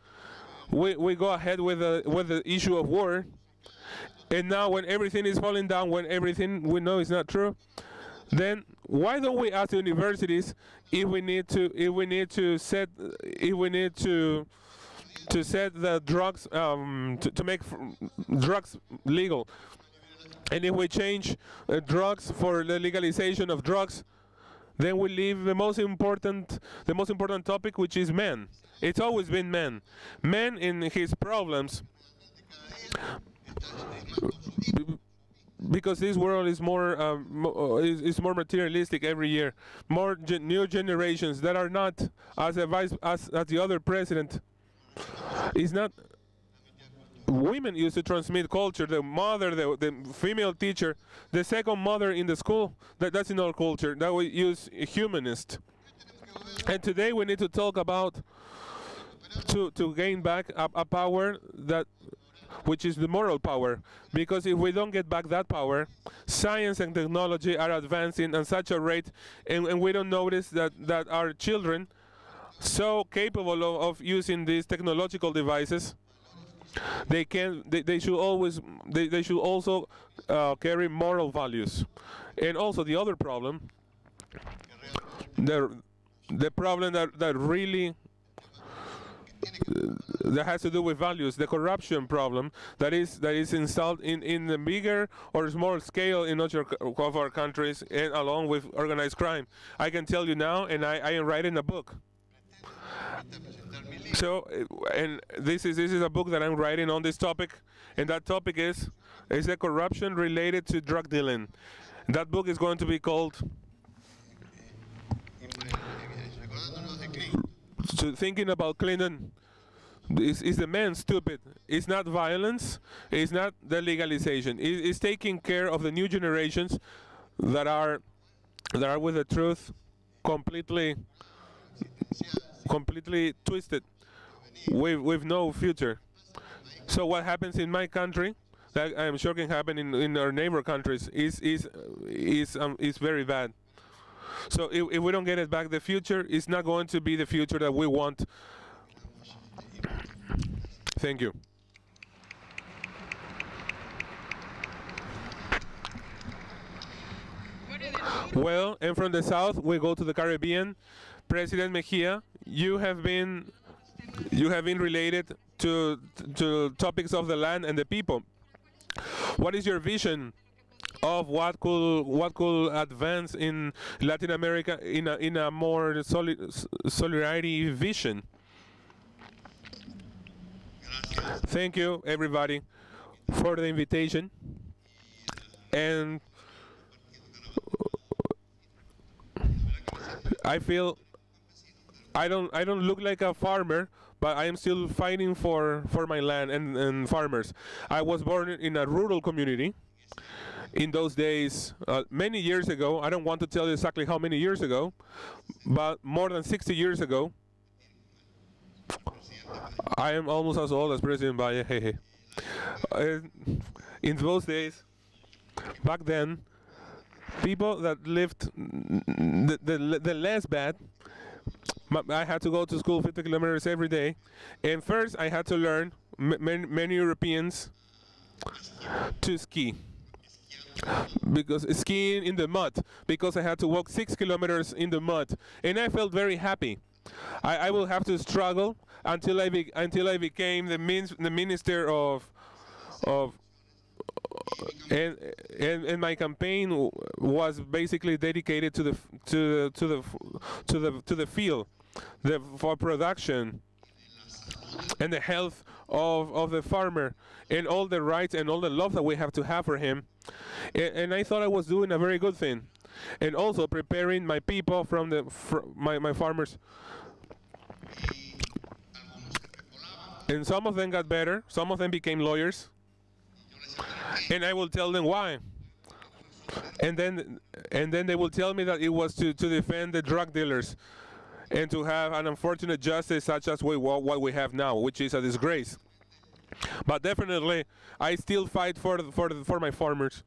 we go ahead with the issue of war. And now when everything is falling down, when everything we know is not true, then why don't we ask the universities if we need to set the drugs to make drugs legal? And if we change drugs for the legalization of drugs, then we leave the most important topic, which is men. It's always been men. Men in his problems, because this world is more materialistic every year. More new generations that are not as the other president is not. women used to transmit culture. The mother, the female teacher, the second mother in the school. That's in our culture. That we use humanist. And today we need to talk about to gain back a power that, which is the moral power. Because if we don't get back that power, science and technology are advancing at such a rate, and we don't notice that our children, so capable of using these technological devices, they should also carry moral values. And also the other problem, the problem that really that has to do with values, the corruption problem that is installed in the bigger or small scale in each of our countries, and along with organized crime. I can tell you now, and I am writing a book. So, and this is a book that I'm writing on this topic, and that topic is the corruption related to drug dealing. That book is going to be called Thinking About Clinton. Is the man stupid? It's not violence. It's not the legalization. It's taking care of the new generations that are with the truth completely twisted, with no future. So what happens in my country, that I'm sure can happen in our neighbor countries, is very bad. So if we don't get it back, the future is not going to be the future that we want. Thank you. Well, and from the south we go to the Caribbean. President Mejia, you have been related to topics of the land and the people. What is your vision of what could advance in Latin America in a more solidarity vision? Thank you, everybody, for the invitation. And I feel I don't look like a farmer, but I am still fighting for my land and farmers. I was born in a rural community. In those days, many years ago, I don't want to tell you exactly how many years ago, but more than 60 years ago. I am almost as old as President Valle. Hey. In those days, back then, people that lived the less bad, I had to go to school 50 kilometers every day, and first I had to learn, many Europeans, to ski. Because skiing in the mud, because I had to walk 6 kilometers in the mud, and I felt very happy. I will have to struggle until I became the minister of and my campaign was basically dedicated to the field, for production and the health of the farmer, and all the rights and all the love that we have to have for him. And I thought I was doing a very good thing, and also preparing my people from my farmers. And some of them got better, some of them became lawyers, and I will tell them why. And then they will tell me that it was to defend the drug dealers and to have an unfortunate justice such as what we have now, which is a disgrace. But definitely, I still fight for my farmers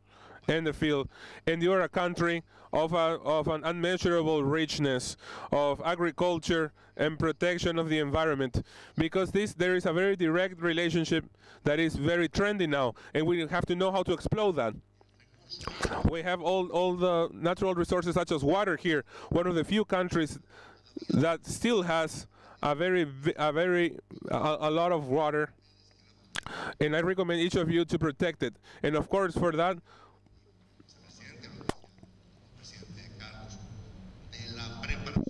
and the field. And you're a country of an unmeasurable richness of agriculture and protection of the environment, because there is a very direct relationship that is very trendy now, and we have to know how to explode that. We have all the natural resources such as water here, one of the few countries that still has a lot of water, and I recommend each of you to protect it. And of course, for that,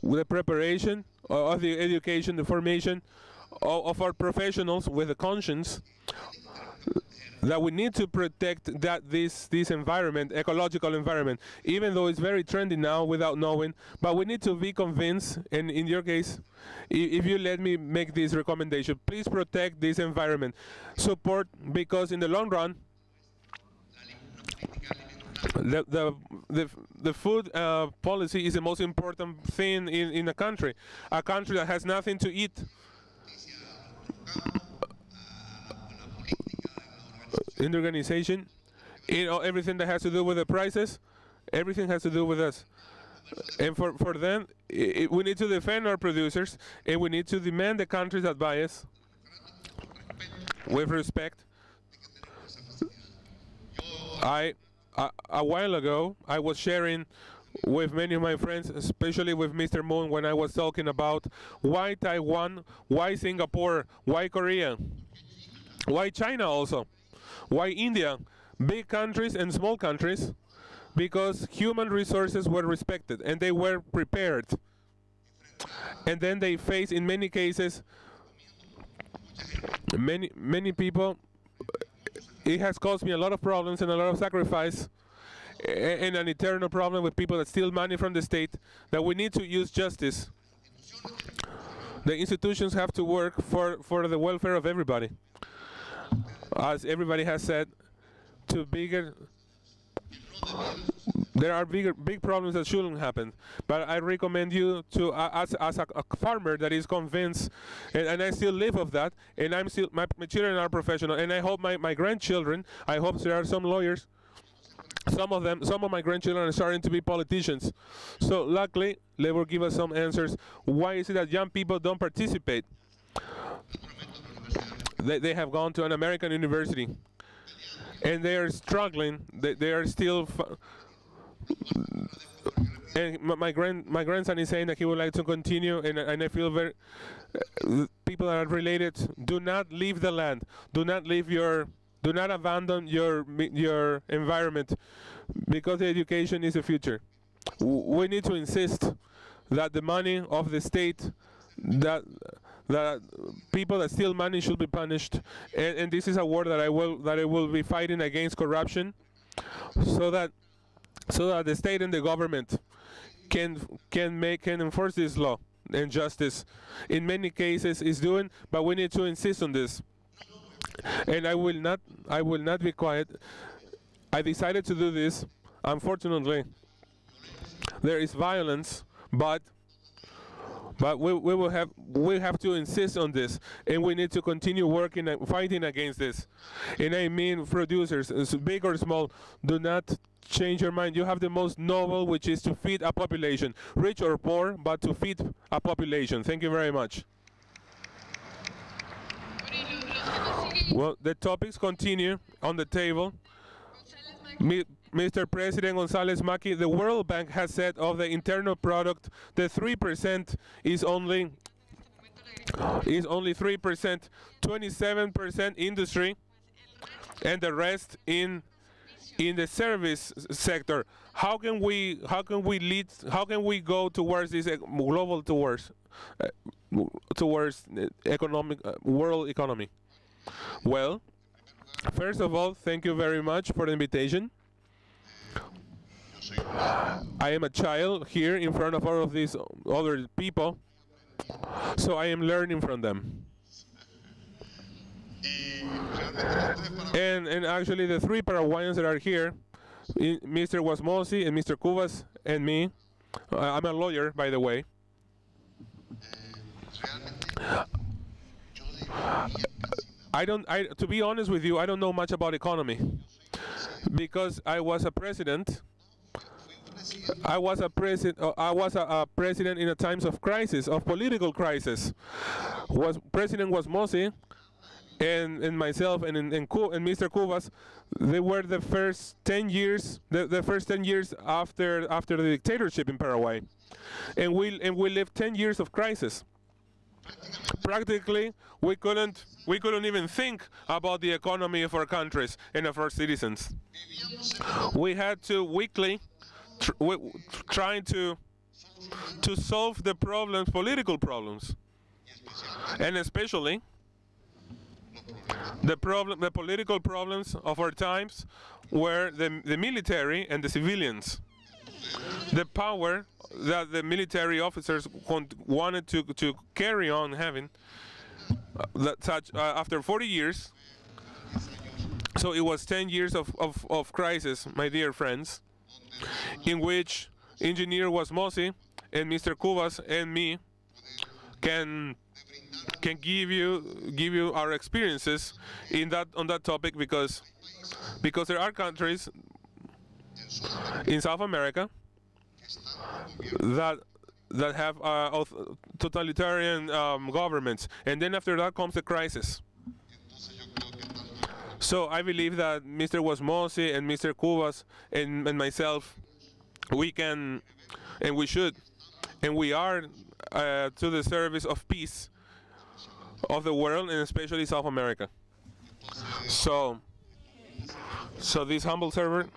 the preparation of the education, the formation of our professionals with a conscience, that we need to protect this environment, ecological environment, even though it's very trendy now without knowing. But we need to be convinced, and in your case, if you let me make this recommendation, please protect this environment. Support, because in the long run, the food policy is the most important thing in a country that has nothing to eat. In the organization, everything that has to do with the prices, everything has to do with us. And for them, we need to defend our producers, and we need to demand the countries that buy us with respect. A while ago, I was sharing with many of my friends, especially with Mr. Moon, when I was talking about why Taiwan, why Singapore, why Korea, why China also, why India, big countries and small countries, because human resources were respected and they were prepared. And then they face, in many cases, many people. It has caused me a lot of problems and a lot of sacrifice, and an eternal problem with people that steal money from the state, that we need to use justice. The institutions have to work for the welfare of everybody. As everybody has said, there are big problems that shouldn't happen. But I recommend you to, as a farmer that is convinced, and I still live of that, and I'm still, my children are professional, and I hope my grandchildren, I hope there are some lawyers, some of my grandchildren are starting to be politicians. So luckily, they will give us some answers. Why is it that young people don't participate? They have gone to an American university, and they are struggling. They are still. And my grandson is saying that he would like to continue, and I feel very. People that are related, do not leave the land. Do not abandon your environment, because education is the future. We need to insist that the money of the state, that people that steal money should be punished, and this is a war that I will be fighting against corruption, so that the state and the government can enforce this law and justice. In many cases is doing, but we need to insist on this. And I will not be quiet. I decided to do this. Unfortunately, there is violence, but we have to insist on this, and we need to continue working and fighting against this. And I mean, producers, big or small, do not change your mind. You have the most noble, which is to feed a population, rich or poor, but to feed a population. Thank you very much. Well, the topics continue on the table. Mr. President González Maki, the World Bank has said of the internal product, the 3% is only 3%, 27% industry, and the rest in the service sector. How can we go towards this global towards economic world economy? Well, first of all, thank you very much for the invitation. I am a child here in front of all of these other people, so I am learning from them. And actually the three Paraguayans that are here, Mr. Wasmosi and Mr. Cubas and me, I'm a lawyer, by the way. To be honest with you, I don't know much about economy, because I was a president. I was a president in the times of crisis, of political crisis. President Wasmosi and myself and Mr. Cubas, they were the first 10 years, the first 10 years after the dictatorship in Paraguay, and we lived 10 years of crisis. Practically, we couldn't even think about the economy of our countries and of our citizens. We had to weekly trying to solve the problems, political problems, and especially the political problems of our times were the military and the civilians. The power that the military officers wanted to carry on having after 40 years. So it was 10 years of crisis, my dear friends, in which Engineer Wasmosy and Mr. Cubas and me can give you our experiences on that topic, because there are countries in South America that have totalitarian governments, and then after that comes the crisis. So I believe that Mr. Wasmosy and Mr. Cubas and myself, we can and we should and we are to the service of peace of the world, and especially South America. So this humble servant,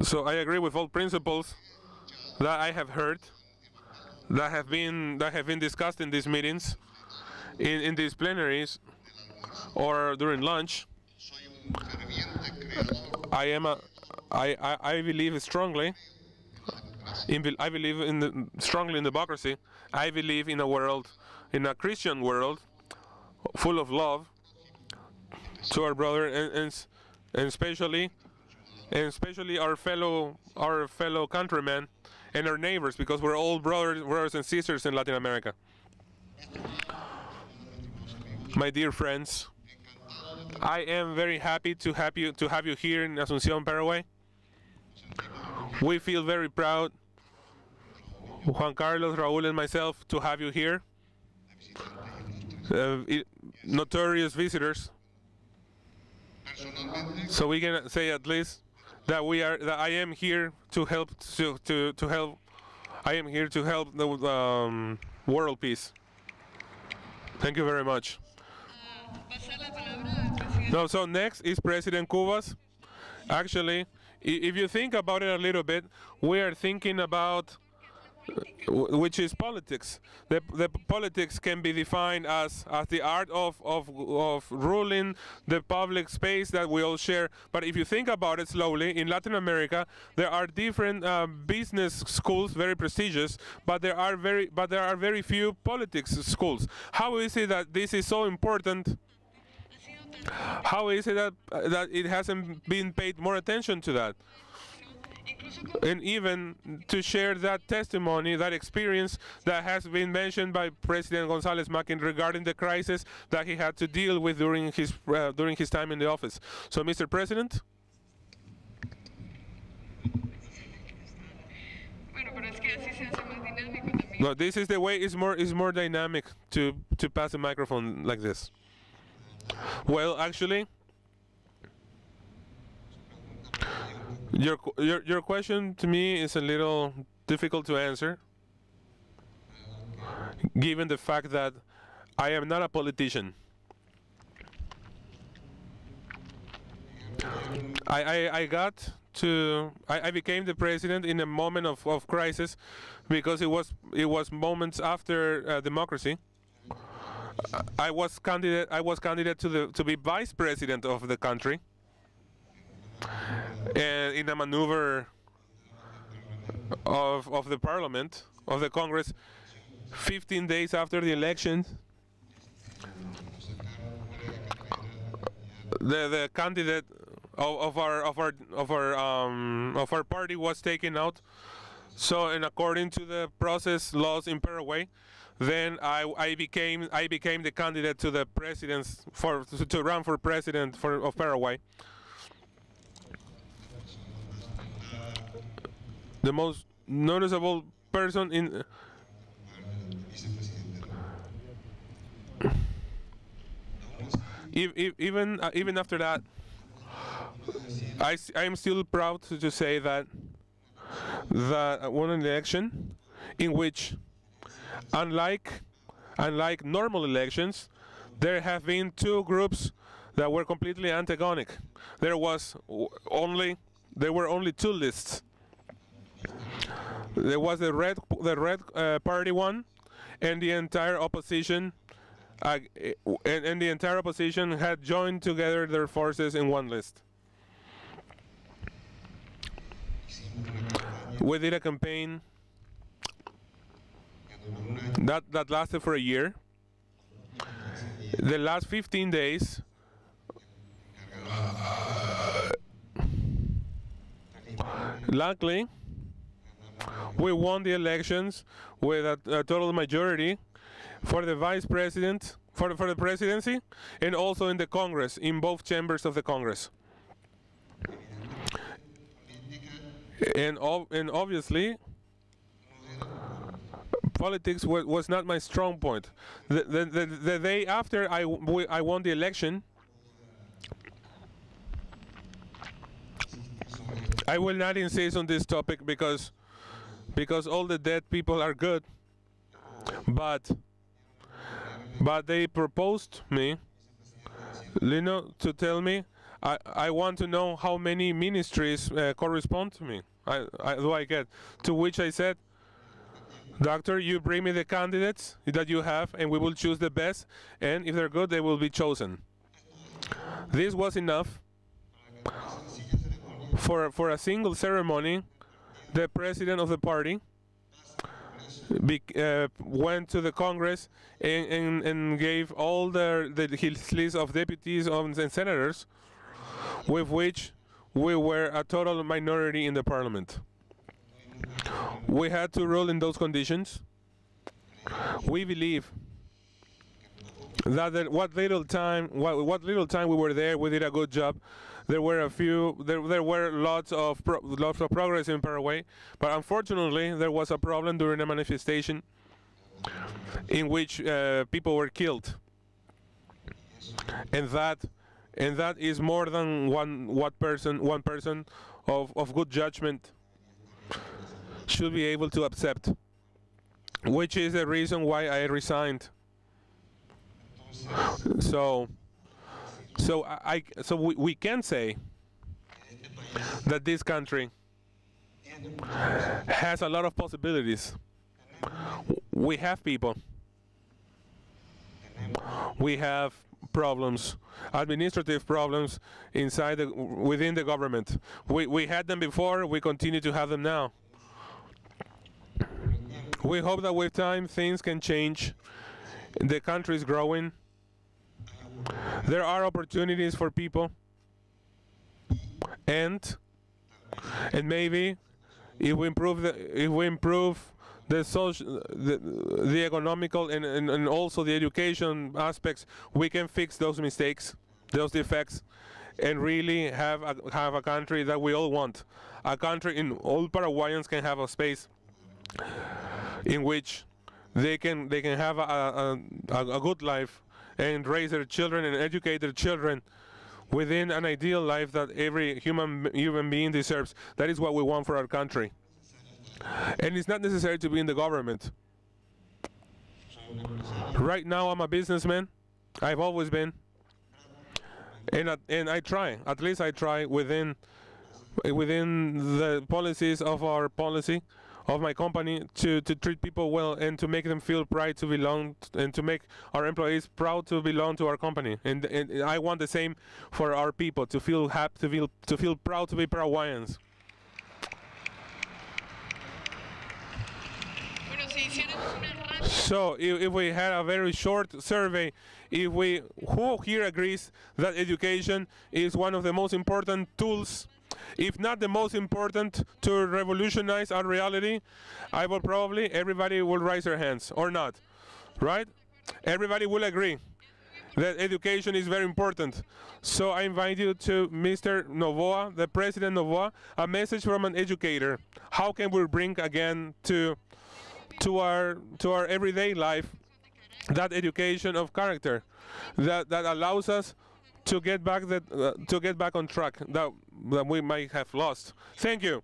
so I agree with all principles that I have heard, that have been discussed in these meetings, in these plenaries, or during lunch. I believe strongly. I believe strongly in democracy. I believe in a Christian world, full of love to our brother and especially our fellow countrymen and our neighbors, because we're all brothers and sisters in Latin America. My dear friends, I am very happy to have you here in Asunción, Paraguay. We feel very proud, Juan Carlos, Raúl, and myself, to have you here. Notorious visitors. So we can say at least that I am here to help to help. I am here to help the world peace. Thank you very much. No, so next is President Cubas. Actually, if you think about it a little bit, we are thinking about which is politics. The politics can be defined as the art of ruling the public space that we all share. But if you think about it slowly, in Latin America there are different business schools, very prestigious, but there are very few politics schools. How is it that this is so important? How is it that it hasn't been paid more attention to that? And even to share that testimony, that experience that has been mentioned by President González Mackin regarding the crisis that he had to deal with during his time in the office. So, Mr. President. No, this is the way. It's more dynamic to pass the microphone like this. Well, actually, your question to me is a little difficult to answer, given the fact that I am not a politician. I became the president in a moment of crisis, because it was moments after democracy. I was candidate to be vice president of the country, and in a maneuver of the parliament, of the Congress, 15 days after the election, the candidate of our party was taken out. So, and according to the process laws in Paraguay, then I became the candidate to the presidents to run for president of Paraguay. The most noticeable person in even after that, I am still proud to say that I won an election in which, unlike normal elections, there have been two groups that were completely antagonic. There were only two lists. There was the red party one, and the entire opposition and the entire opposition had joined together their forces in one list. We did a campaign that lasted for a year. The last 15 days, luckily, we won the elections with a total majority for the vice president, for the presidency, and also in the Congress, in both chambers of the Congress. And obviously, politics was not my strong point. The day after I won the election, I will not insist on this topic because all the dead people are good, but they proposed me, Lino, to tell me I want to know how many ministries correspond to me. I get. To which I said, Doctor, you bring me the candidates that you have, and we will choose the best, and if they're good, they will be chosen. This was enough for a single ceremony. The president of the party went to the Congress and gave all his list of deputies and senators, with which we were a total minority in the parliament. We had to rule in those conditions. We believe that what little time we were there, we did a good job. There were lots of progress in Paraguay, but unfortunately there was a problem during a manifestation in which people were killed, and that is more than one person of good judgment should be able to accept, which is the reason why I resigned. So we can say that this country has a lot of possibilities. We have people. We have problems, administrative problems within the government. We had them before. We continue to have them now. We hope that with time things can change. The country is growing. There are opportunities for people, and maybe if we improve the social, the economical, and also the education aspects, we can fix those mistakes, those defects, and really have a country that we all want. A country in all Paraguayans can have a space in which they can have a good life and raise their children and educate their children within an ideal life that every human being deserves. That is what we want for our country. And it's not necessary to be in the government. Right now I'm a businessman. I've always been. And I try, at least I try within the policies of our policy, of my company, to treat people well and to make them feel pride to belong, and to make our employees proud to belong to our company. And I want the same for our people, to feel happy, to feel proud to be Paraguayans. So if we had a very short survey, who here agrees that education is one of the most important tools, if not the most important, to revolutionize our reality? I will probably, everybody will raise their hands, or not, right? Everybody will agree that education is very important. So I invite you to Mr. Novoa, the President Novoa, a message from an educator. How can we bring again to our everyday life that education of character that allows us to get back on track that we might have lost? Thank you.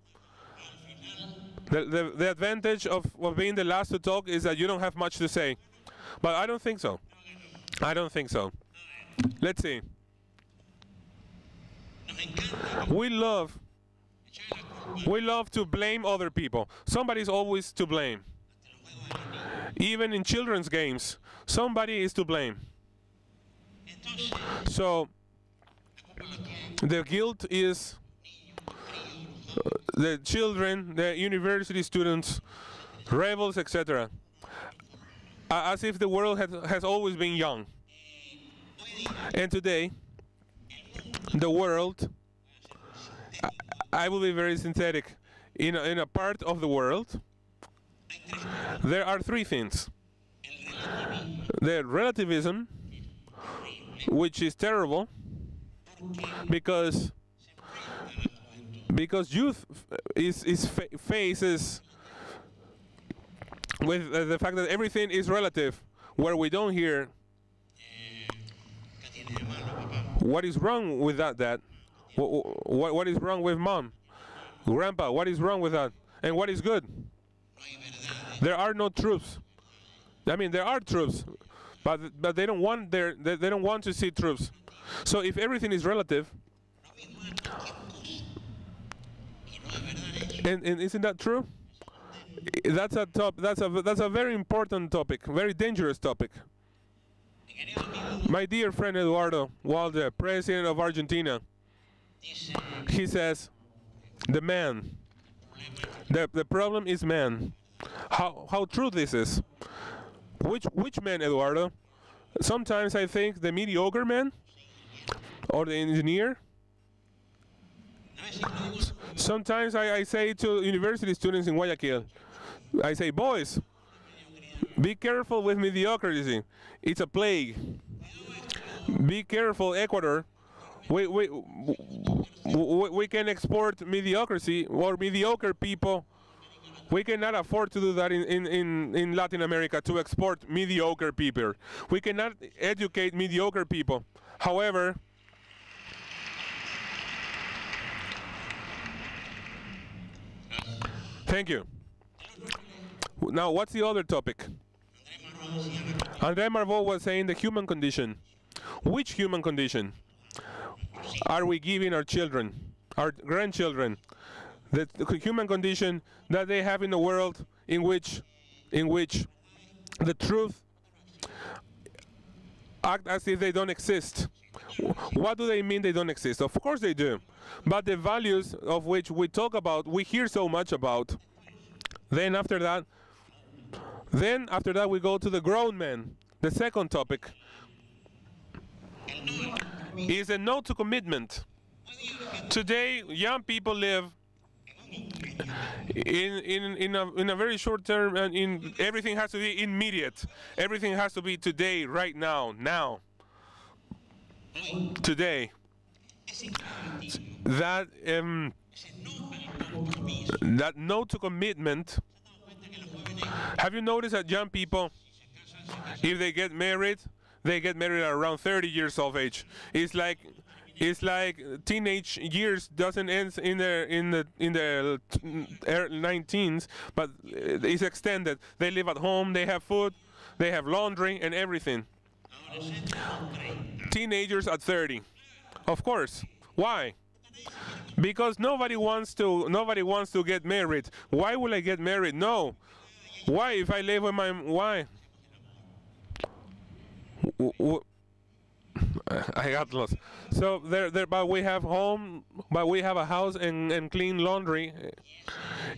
The advantage of being the last to talk is that you don't have much to say, but I don't think so. I don't think so. Let's see. We love to blame other people. Somebody's always to blame. Even in children's games, somebody is to blame. So the guilt is the children, the university students, rebels, etc. As if the world has always been young. And today, the world, I will be very synthetic, in a part of the world, there are three things. The relativism, which is terrible, because youth faces with the fact that everything is relative, where we don't hear what is wrong with that, Dad? What is wrong with Mom? Grandpa, what is wrong with that? And what is good? There are no truths. I mean, there are truths, but they don't want they don't want to see truths. So if everything is relative, and isn't that true? That's a very important topic, very dangerous topic. My dear friend Eduardo Walde, President of Argentina, he says, the man, the problem is man. How true this is. Which man, Eduardo? Sometimes I think the mediocre man or the engineer. Sometimes I say to university students in Guayaquil, I say, boys, be careful with mediocrity. It's a plague. Be careful, Ecuador. We can export mediocrity or mediocre people. We cannot afford to do that in Latin America, to export mediocre people. We cannot educate mediocre people. However, thank you. Now, what's the other topic? André Marvaux was saying the human condition. Which human condition are we giving our children, our grandchildren? The human condition that they have in a world in which the truth act as if they don't exist. What do they mean they don't exist? Of course they do. But the values of which we talk about, we hear so much about. Then after that we go to the grown men. The second topic is a no to commitment. Today, young people live in a very short term, and everything has to be immediate. Everything has to be today, right now, today. That no to commitment. Have you noticed that young people, if they get married at around 30 years of age? It's like teenage years doesn't end in the 19s, but it's extended. They live at home, they have food, they have laundry and everything. Teenagers at 30, of course. Why? Because nobody wants to get married. Why will I get married? No. Why? If I live with my why? I got lost. So but we have home, but we have a house and clean laundry,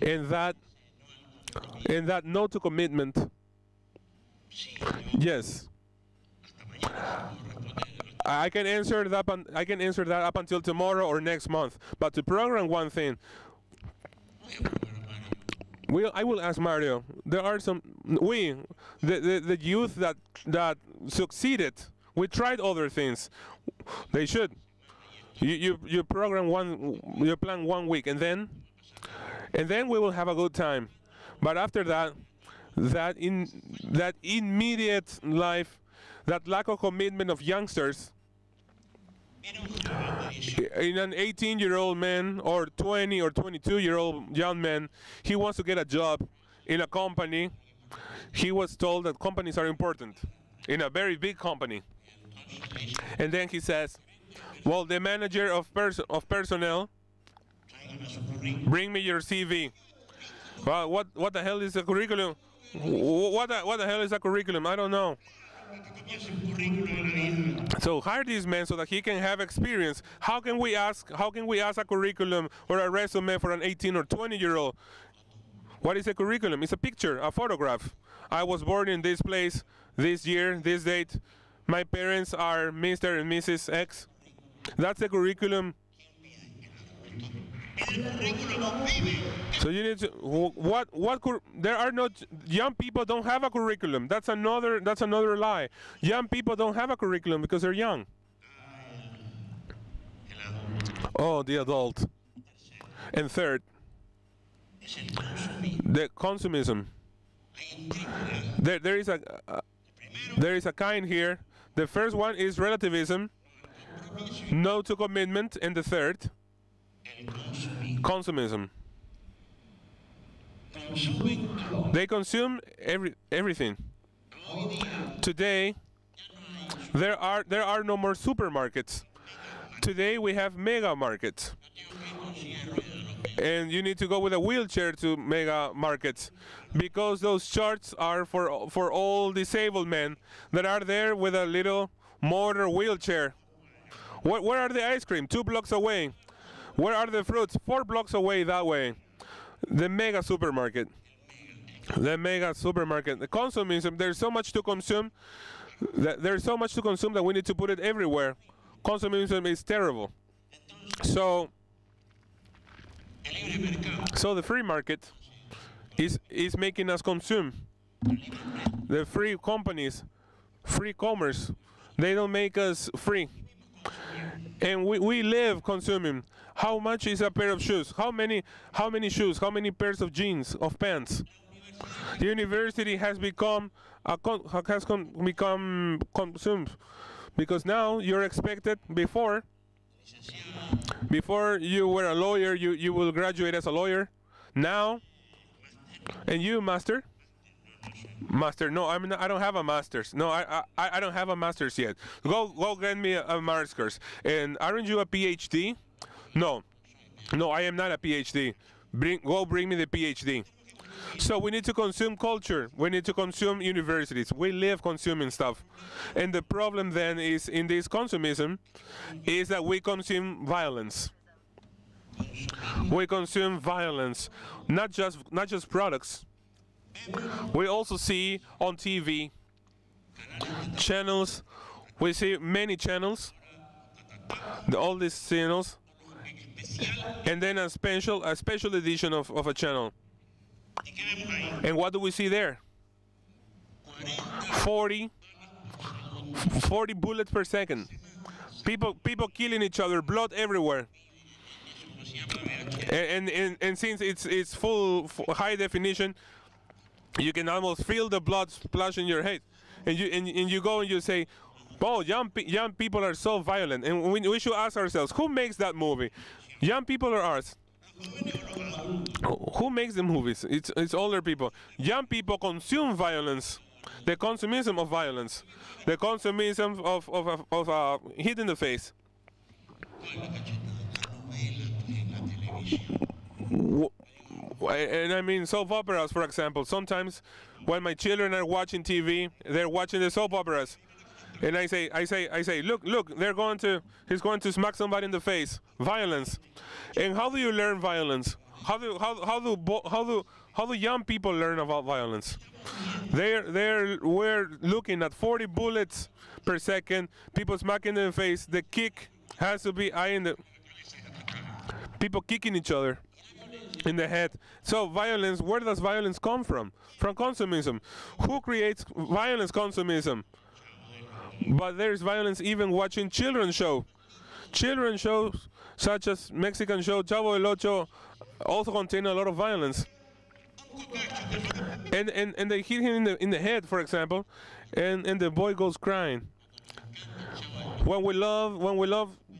and that no to commitment. Yes. I can answer that. I can answer that up until tomorrow or next month. But to program one thing, I will ask Mario. There are some the youth that succeeded. We tried other things. They should. You program you plan 1 week, and then we will have a good time. But after that immediate life, that lack of commitment of youngsters, in an 18-year-old man or 20 or 22-year-old young man, he wants to get a job in a company. He was told that companies are important, in a very big company. And then he says, well, the manager of personnel, bring me your CV. Well, what the hell is a curriculum? What the hell is a curriculum? I don't know. So hire this man so that he can have experience. How can we ask a curriculum or a resume for an 18 or 20-year-old? What is a curriculum? It's a picture, a photograph. I was born in this place, this year, this date. My parents are Mr. and Mrs. X. That's a curriculum. So you need to there are no young people don't have a curriculum. That's another lie. Young people don't have a curriculum because they're young. Oh, the adult. And third, the consumism. There is a kind here. The first one is relativism, no to commitment, and the third, consumism. They consume everything. Today, there are no more supermarkets. Today we have mega markets. And you need to go with a wheelchair to mega markets because those charts are for all disabled men that are there with a little motor wheelchair. Where are the ice cream? 2 blocks away. Where are the fruits? 4 blocks away that way. The mega supermarket. The mega supermarket. The consumism. There's so much to consume. There's so much to consume that we need to put it everywhere. Consumism is terrible. So the free market is making us consume. The free companies, free commerce, they don't make us free. And we live consuming. How much is a pair of shoes? How many shoes? How many pairs of jeans, of pants? The university has become consumed because now you're expected before you were a lawyer, you will graduate as a lawyer. Now, and you, master? Master, no, I don't have a master's. No, I don't have a master's yet. Go get me a master's. And aren't you a PhD? No, I am not a PhD. Go bring me the PhD. So we need to consume culture. We need to consume universities. We live consuming stuff. And the problem then is in this consumism is that we consume violence. We consume violence, not just products. We also see on TV channels. We see many channels, all these channels, and then a special edition of a channel. And what do we see there? 40 bullets per second. People killing each other, blood everywhere. And since it's full high definition, you can almost feel the blood splash in your head. And you go and you say, "Oh, young people are so violent." And we should ask ourselves, who makes that movie? Young people or us? Who makes the movies? It's older people. Young people consume violence. The consumism of violence. The consumism of a hit in the face. And I mean soap operas, for example. Sometimes when my children are watching TV, they're watching the soap operas. And I say, look, he's going to smack somebody in the face. Violence. And how do you learn violence? How do young people learn about violence? We're looking at 40 bullets per second, people smacking in the face. The kick has to be people kicking each other in the head. So violence, where does violence come from? From consumism. Who creates violence? Consumism. But there's violence even watching children's shows. Children's shows, such as Mexican show Chavo del Ocho, also contain a lot of violence. And they hit him in the head, for example, and the boy goes crying. When we love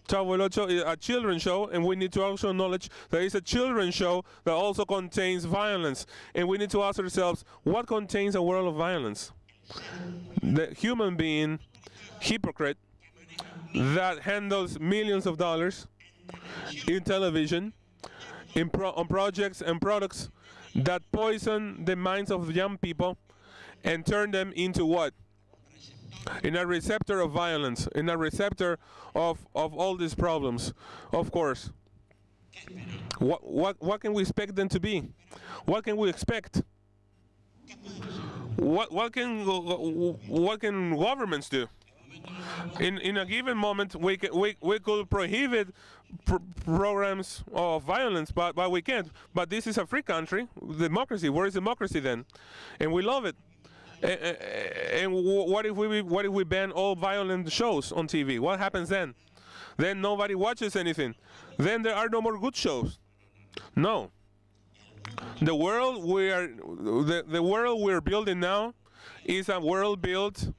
Chavo del Ocho, a children's show, and we need to also acknowledge that it's a children's show that also contains violence. And we need to ask ourselves, what contains a world of violence? The human being, hypocrite, that handles millions of dollars in television, on projects and products that poison the minds of young people and turn them into what? In a receptor of violence, in a receptor of all these problems, of course. What can we expect them to be? What can we expect? What can governments do? In a given moment, we could prohibit programs of violence, but we can't. But this is a free country, democracy. Where is democracy then? And we love it. And what if we ban all violent shows on TV? What happens then? Then nobody watches anything. Then there are no more good shows. No. The world we're building now is a world built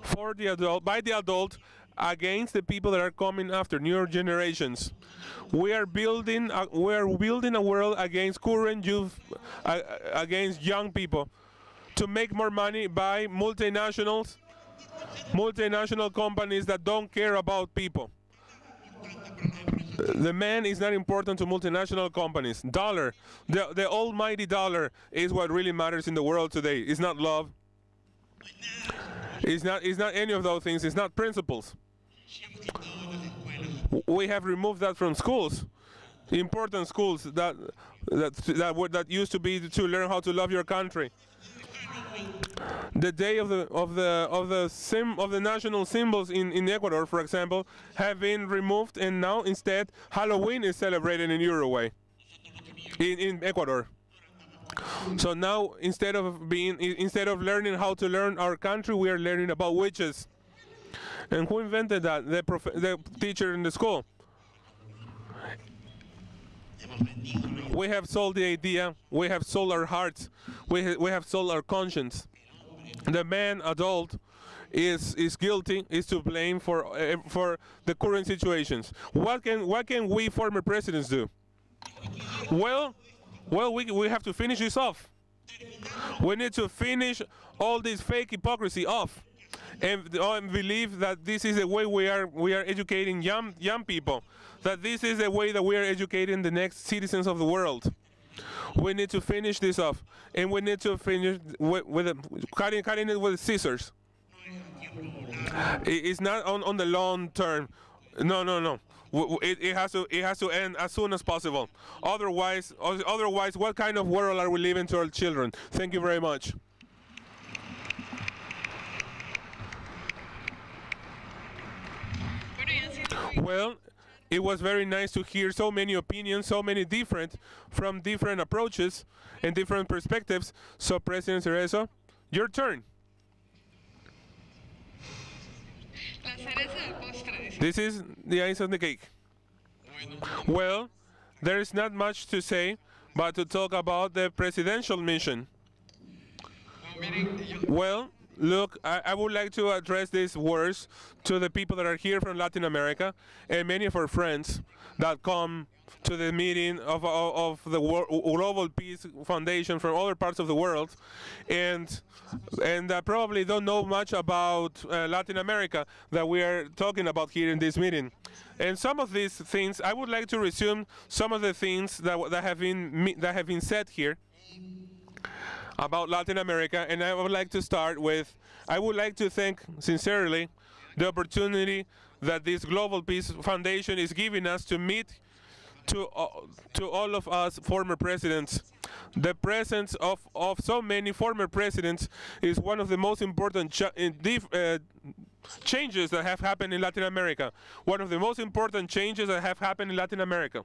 for the adult, by the adult, against the people that are coming after, newer generations. We are building a world against current youth, against young people, to make more money by multinational companies that don't care about people. The man is not important to multinational companies. Dollar, the almighty dollar, is what really matters in the world today. It's not love. It's not any of those things. It's not principles. We have removed that from schools, important schools that used to be to learn how to love your country. The day of the national symbols in Ecuador, for example, have been removed, and now instead Halloween is celebrated in Uruguay, in Ecuador. So now instead of learning how to learn our country, we are learning about witches. And who invented that? The teacher in the school. We have sold the idea. We have sold our hearts. We have sold our conscience. The man, adult, is guilty, is to blame for the current situations. What can we former presidents do? Well, we have to finish this off. We need to finish all this fake hypocrisy off, and believe that this is the way we are educating young people. That this is the way that we are educating the next citizens of the world. We need to finish this off, and we need to finish cutting it with scissors. It's not on the long term. No. It has to end as soon as possible. Otherwise, what kind of world are we leaving to our children? Thank you very much. Well, it was very nice to hear so many opinions, so many from different approaches and different perspectives. So, President Cerezo, your turn. This is the icing on the cake. Well, there is not much to say, but to talk about the presidential mission. Well, look, I would like to address these words to the people that are here from Latin America and many of our friends that come to the meeting of the Global Peace Foundation from other parts of the world, and probably don't know much about Latin America that we are talking about here in this meeting. And some of these things, I would like to resume some of the things that have been said here about Latin America, and I would like to start with, I would like to thank sincerely the opportunity that this Global Peace Foundation is giving us to meet to all of us former presidents. The presence of so many former presidents is one of the most important changes that have happened in Latin America. One of the most important changes that have happened in Latin America.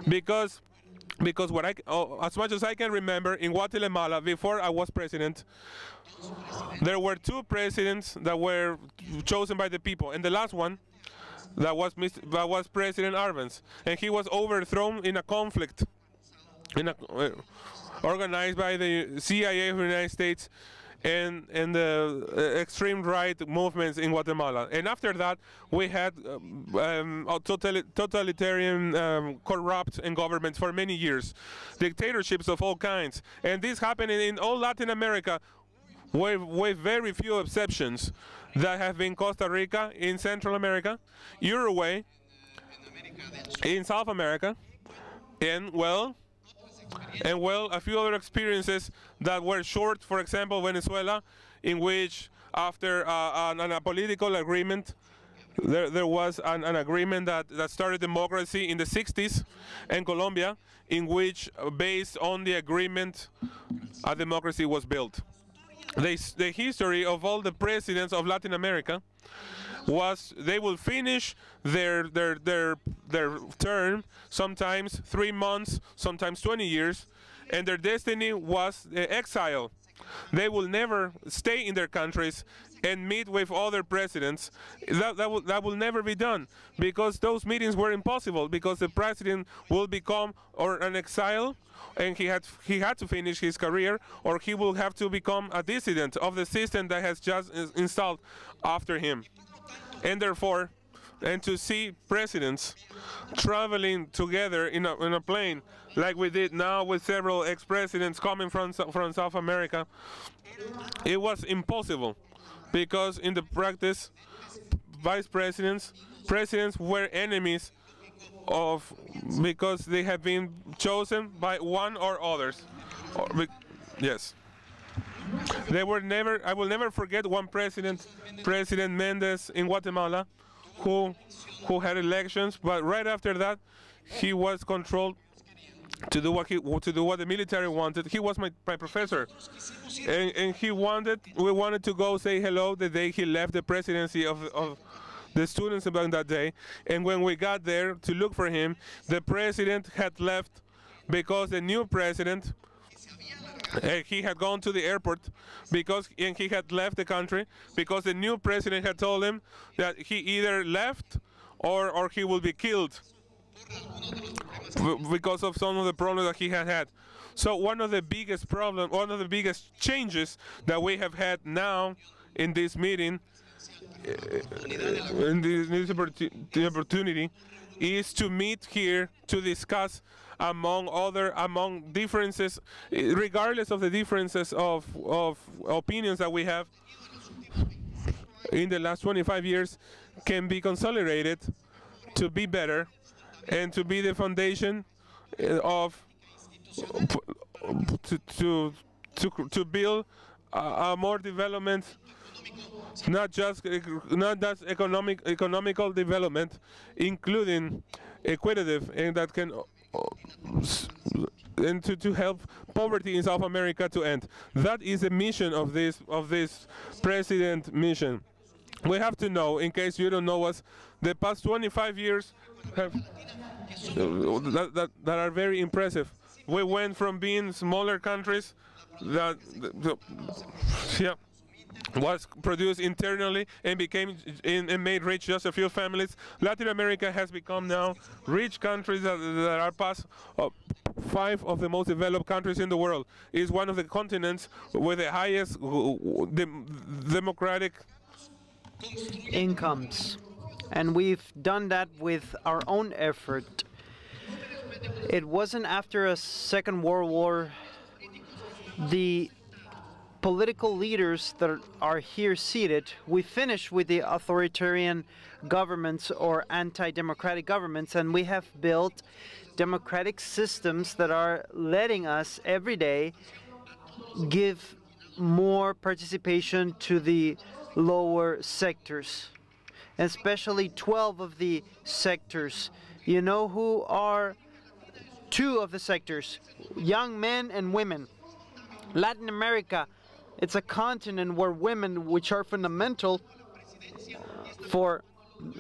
Because as much as I can remember, in Guatemala, before I was president, there were two presidents that were chosen by the people, and the last one that was President Arbenz, and he was overthrown in a conflict organized by the CIA of the United States and the extreme right movements in Guatemala. And after that, we had totalitarian, corrupt governments for many years, dictatorships of all kinds. And this happened in all Latin America, with very few exceptions. That have been Costa Rica in Central America, Uruguay in South America, and well, a few other experiences that were short. For example, Venezuela, in which after a political agreement, there was an agreement that started democracy in the 60s, and Colombia, in which, based on the agreement, a democracy was built. The history of all the presidents of Latin America was they will finish their term, sometimes 3 months, sometimes 20 years, and their destiny was exile. They will never stay in their countries and meet with other presidents. That will never be done, because those meetings were impossible, because the president will become an exile, and he had to finish his career, or he will have to become a dissident of the system that has just installed after him. And therefore, and to see presidents traveling together in a plane, like we did now with several ex-presidents coming from South America, it was impossible, because in the practice, presidents were enemies because they had been chosen by one or others. Yes. They were never. I will never forget one president, President Mendez in Guatemala, who had elections, but right after that, he was controlled to do what the military wanted. He was my professor, and we wanted to go say hello the day he left the presidency of the students about that day. And when we got there to look for him, the president had left, because the new president, he had gone to the airport and he had left the country because the new president had told him that he either left or he will be killed because of some of the problems that he had. So one of the biggest changes that we have had now in this meeting, in this opportunity, is to meet here to discuss among differences, regardless of the differences of opinions that we have in the last 25 years, can be consolidated to be better and to be the foundation of to build a more development, not just economical development, including equitative, and that can and to help poverty in South America to end. That is the mission of this president mission. We have to know, in case you don't know us, the past 25 years have that are very impressive. We went from being smaller countries that was produced internally and became and made rich just a few families. Latin America has become now rich countries that are past 5 of the most developed countries in the world. It is one of the continents with the highest democratic incomes, and we've done that with our own effort. It wasn't after a Second World War the political leaders that are here seated, we finished with the authoritarian governments or anti-democratic governments, and we have built democratic systems that are letting us every day give more participation to the lower sectors, especially 12 of the sectors. You know who are 2 of the sectors? Young men and women. Latin America, it's a continent where women, which are fundamental for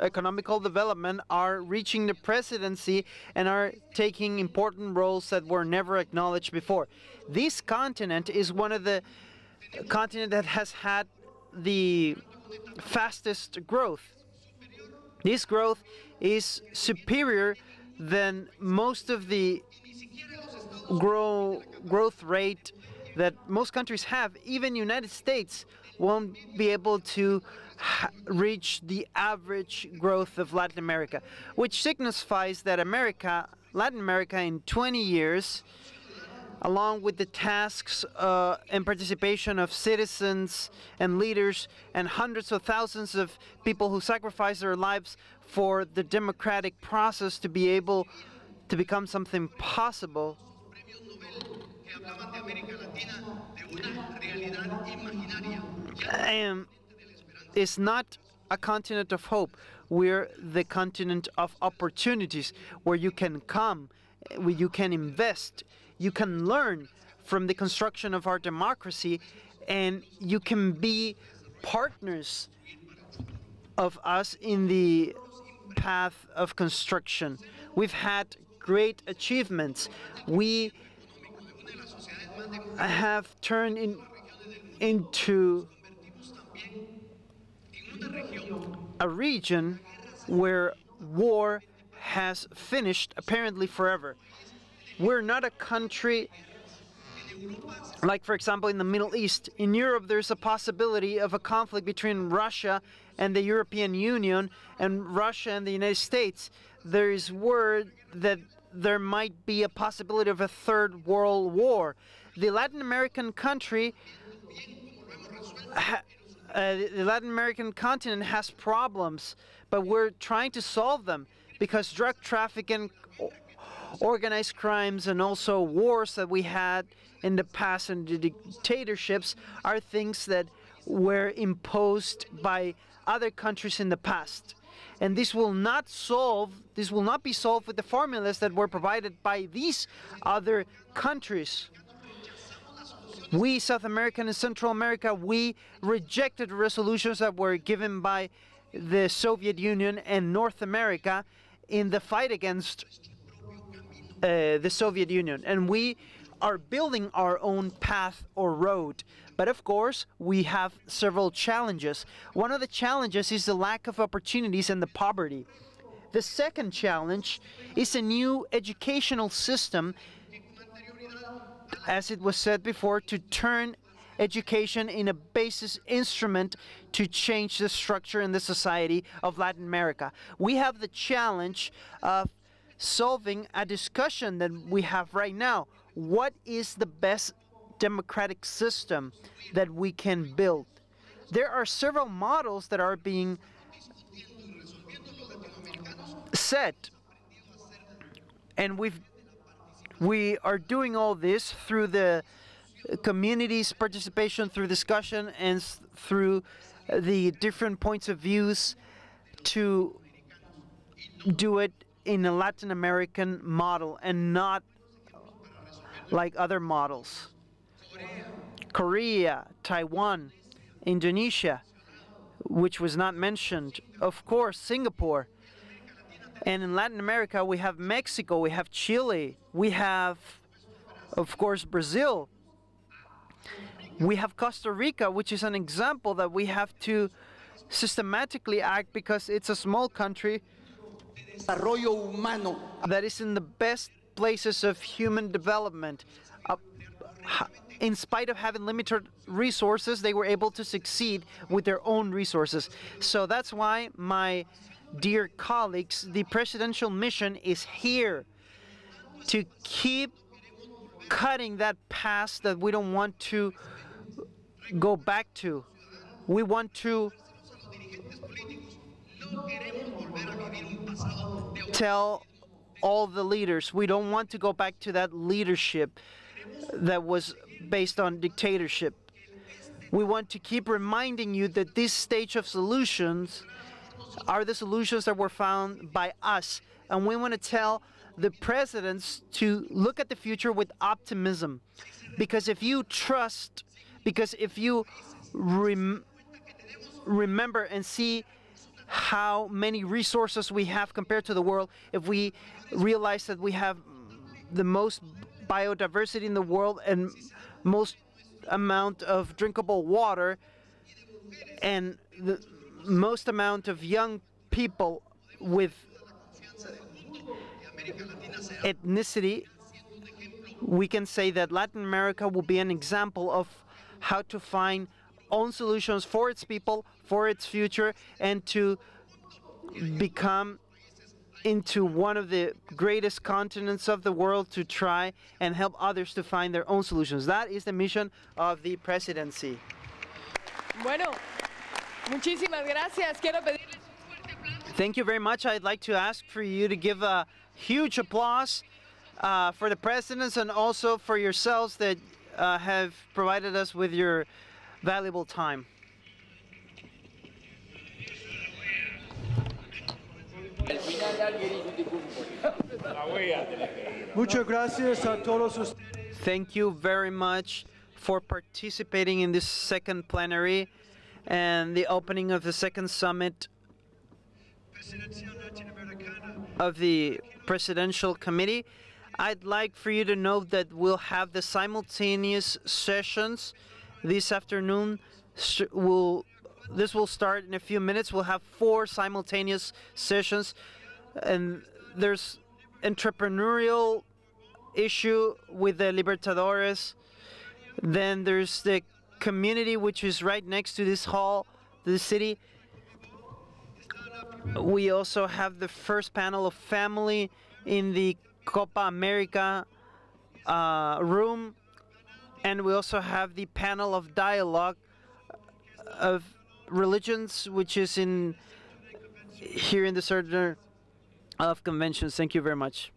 economical development, are reaching the presidency and are taking important roles that were never acknowledged before. This continent is one of the continents that has had the fastest growth. This growth is superior than most of the growth rate that most countries have. Even United States won't be able to reach the average growth of Latin America, which signifies that Latin America in 20 years, along with the tasks and participation of citizens and leaders and hundreds of thousands of people who sacrifice their lives for the democratic process to be able to become something possible, it's not a continent of hope. We're the continent of opportunities, where you can come, where you can invest, you can learn from the construction of our democracy, and you can be partners of us in the path of construction. We've had great achievements. We have turned into a region where war has finished, apparently forever. We're not a country like, for example, in the Middle East. In Europe, there's a possibility of a conflict between Russia and the European Union, and Russia and the United States. There is word that there might be a possibility of a third world war. The Latin American country, the Latin American continent has problems, but we're trying to solve them, because drug trafficking, organized crimes, and also wars that we had in the past and the dictatorships are things that were imposed by other countries in the past. And this will not be solved with the formulas that were provided by these other countries. We, South America and Central America, we rejected resolutions that were given by the Soviet Union and North America in the fight against the Soviet Union. And we are building our own path or road. But of course, we have several challenges. One of the challenges is the lack of opportunities and the poverty. The second challenge is a new educational system, as it was said before, to turn education in a basis instrument to change the structure and the society of Latin America. We have the challenge of solving a discussion that we have right now. What is the best democratic system that we can build? There are several models that are being set, and we are doing all this through the community's participation, through discussion, and through the different points of views to do it in a Latin American model and not like other models. Korea, Taiwan, Indonesia, which was not mentioned, of course, Singapore. And in Latin America, we have Mexico, we have Chile, we have, of course, Brazil. We have Costa Rica, which is an example that we have to systematically act, because it's a small country that is in the best places of human development. In spite of having limited resources, they were able to succeed with their own resources. So that's why, my dear colleagues, the presidential mission is here to keep cutting that past that we don't want to go back to. We want to tell all the leaders, we don't want to go back to that leadership that was based on dictatorship. We want to keep reminding you that this stage of solutions are the solutions that were found by us. And we want to tell the presidents to look at the future with optimism. Because if you trust, because if you remember and see how many resources we have compared to the world, if we realize that we have the most biodiversity in the world and most amount of drinkable water and the most amount of young people with ethnicity, we can say that Latin America will be an example of how to find own solutions for its people, for its future, and to become into one of the greatest continents of the world, to try and help others to find their own solutions. That is the mission of the presidency. Bueno, muchísimas gracias. Quiero pedirles un fuerte aplauso. Thank you very much. I'd like to ask for you to give a huge applause for the presidents and also for yourselves that have provided us with your valuable time. Muchas gracias a todos. Thank you very much for participating in this second plenary and the opening of the second summit of the Presidential Committee. I'd like for you to know that we'll have the simultaneous sessions this afternoon. This will start in a few minutes. We'll have 4 simultaneous sessions, and there's entrepreneurial issue with the Libertadores. Then there's the community, which is right next to this hall, the city. We also have the first panel of family in the Copa America room, and we also have the panel of dialogue of religions, which is here in the Center of Conventions. Thank you very much.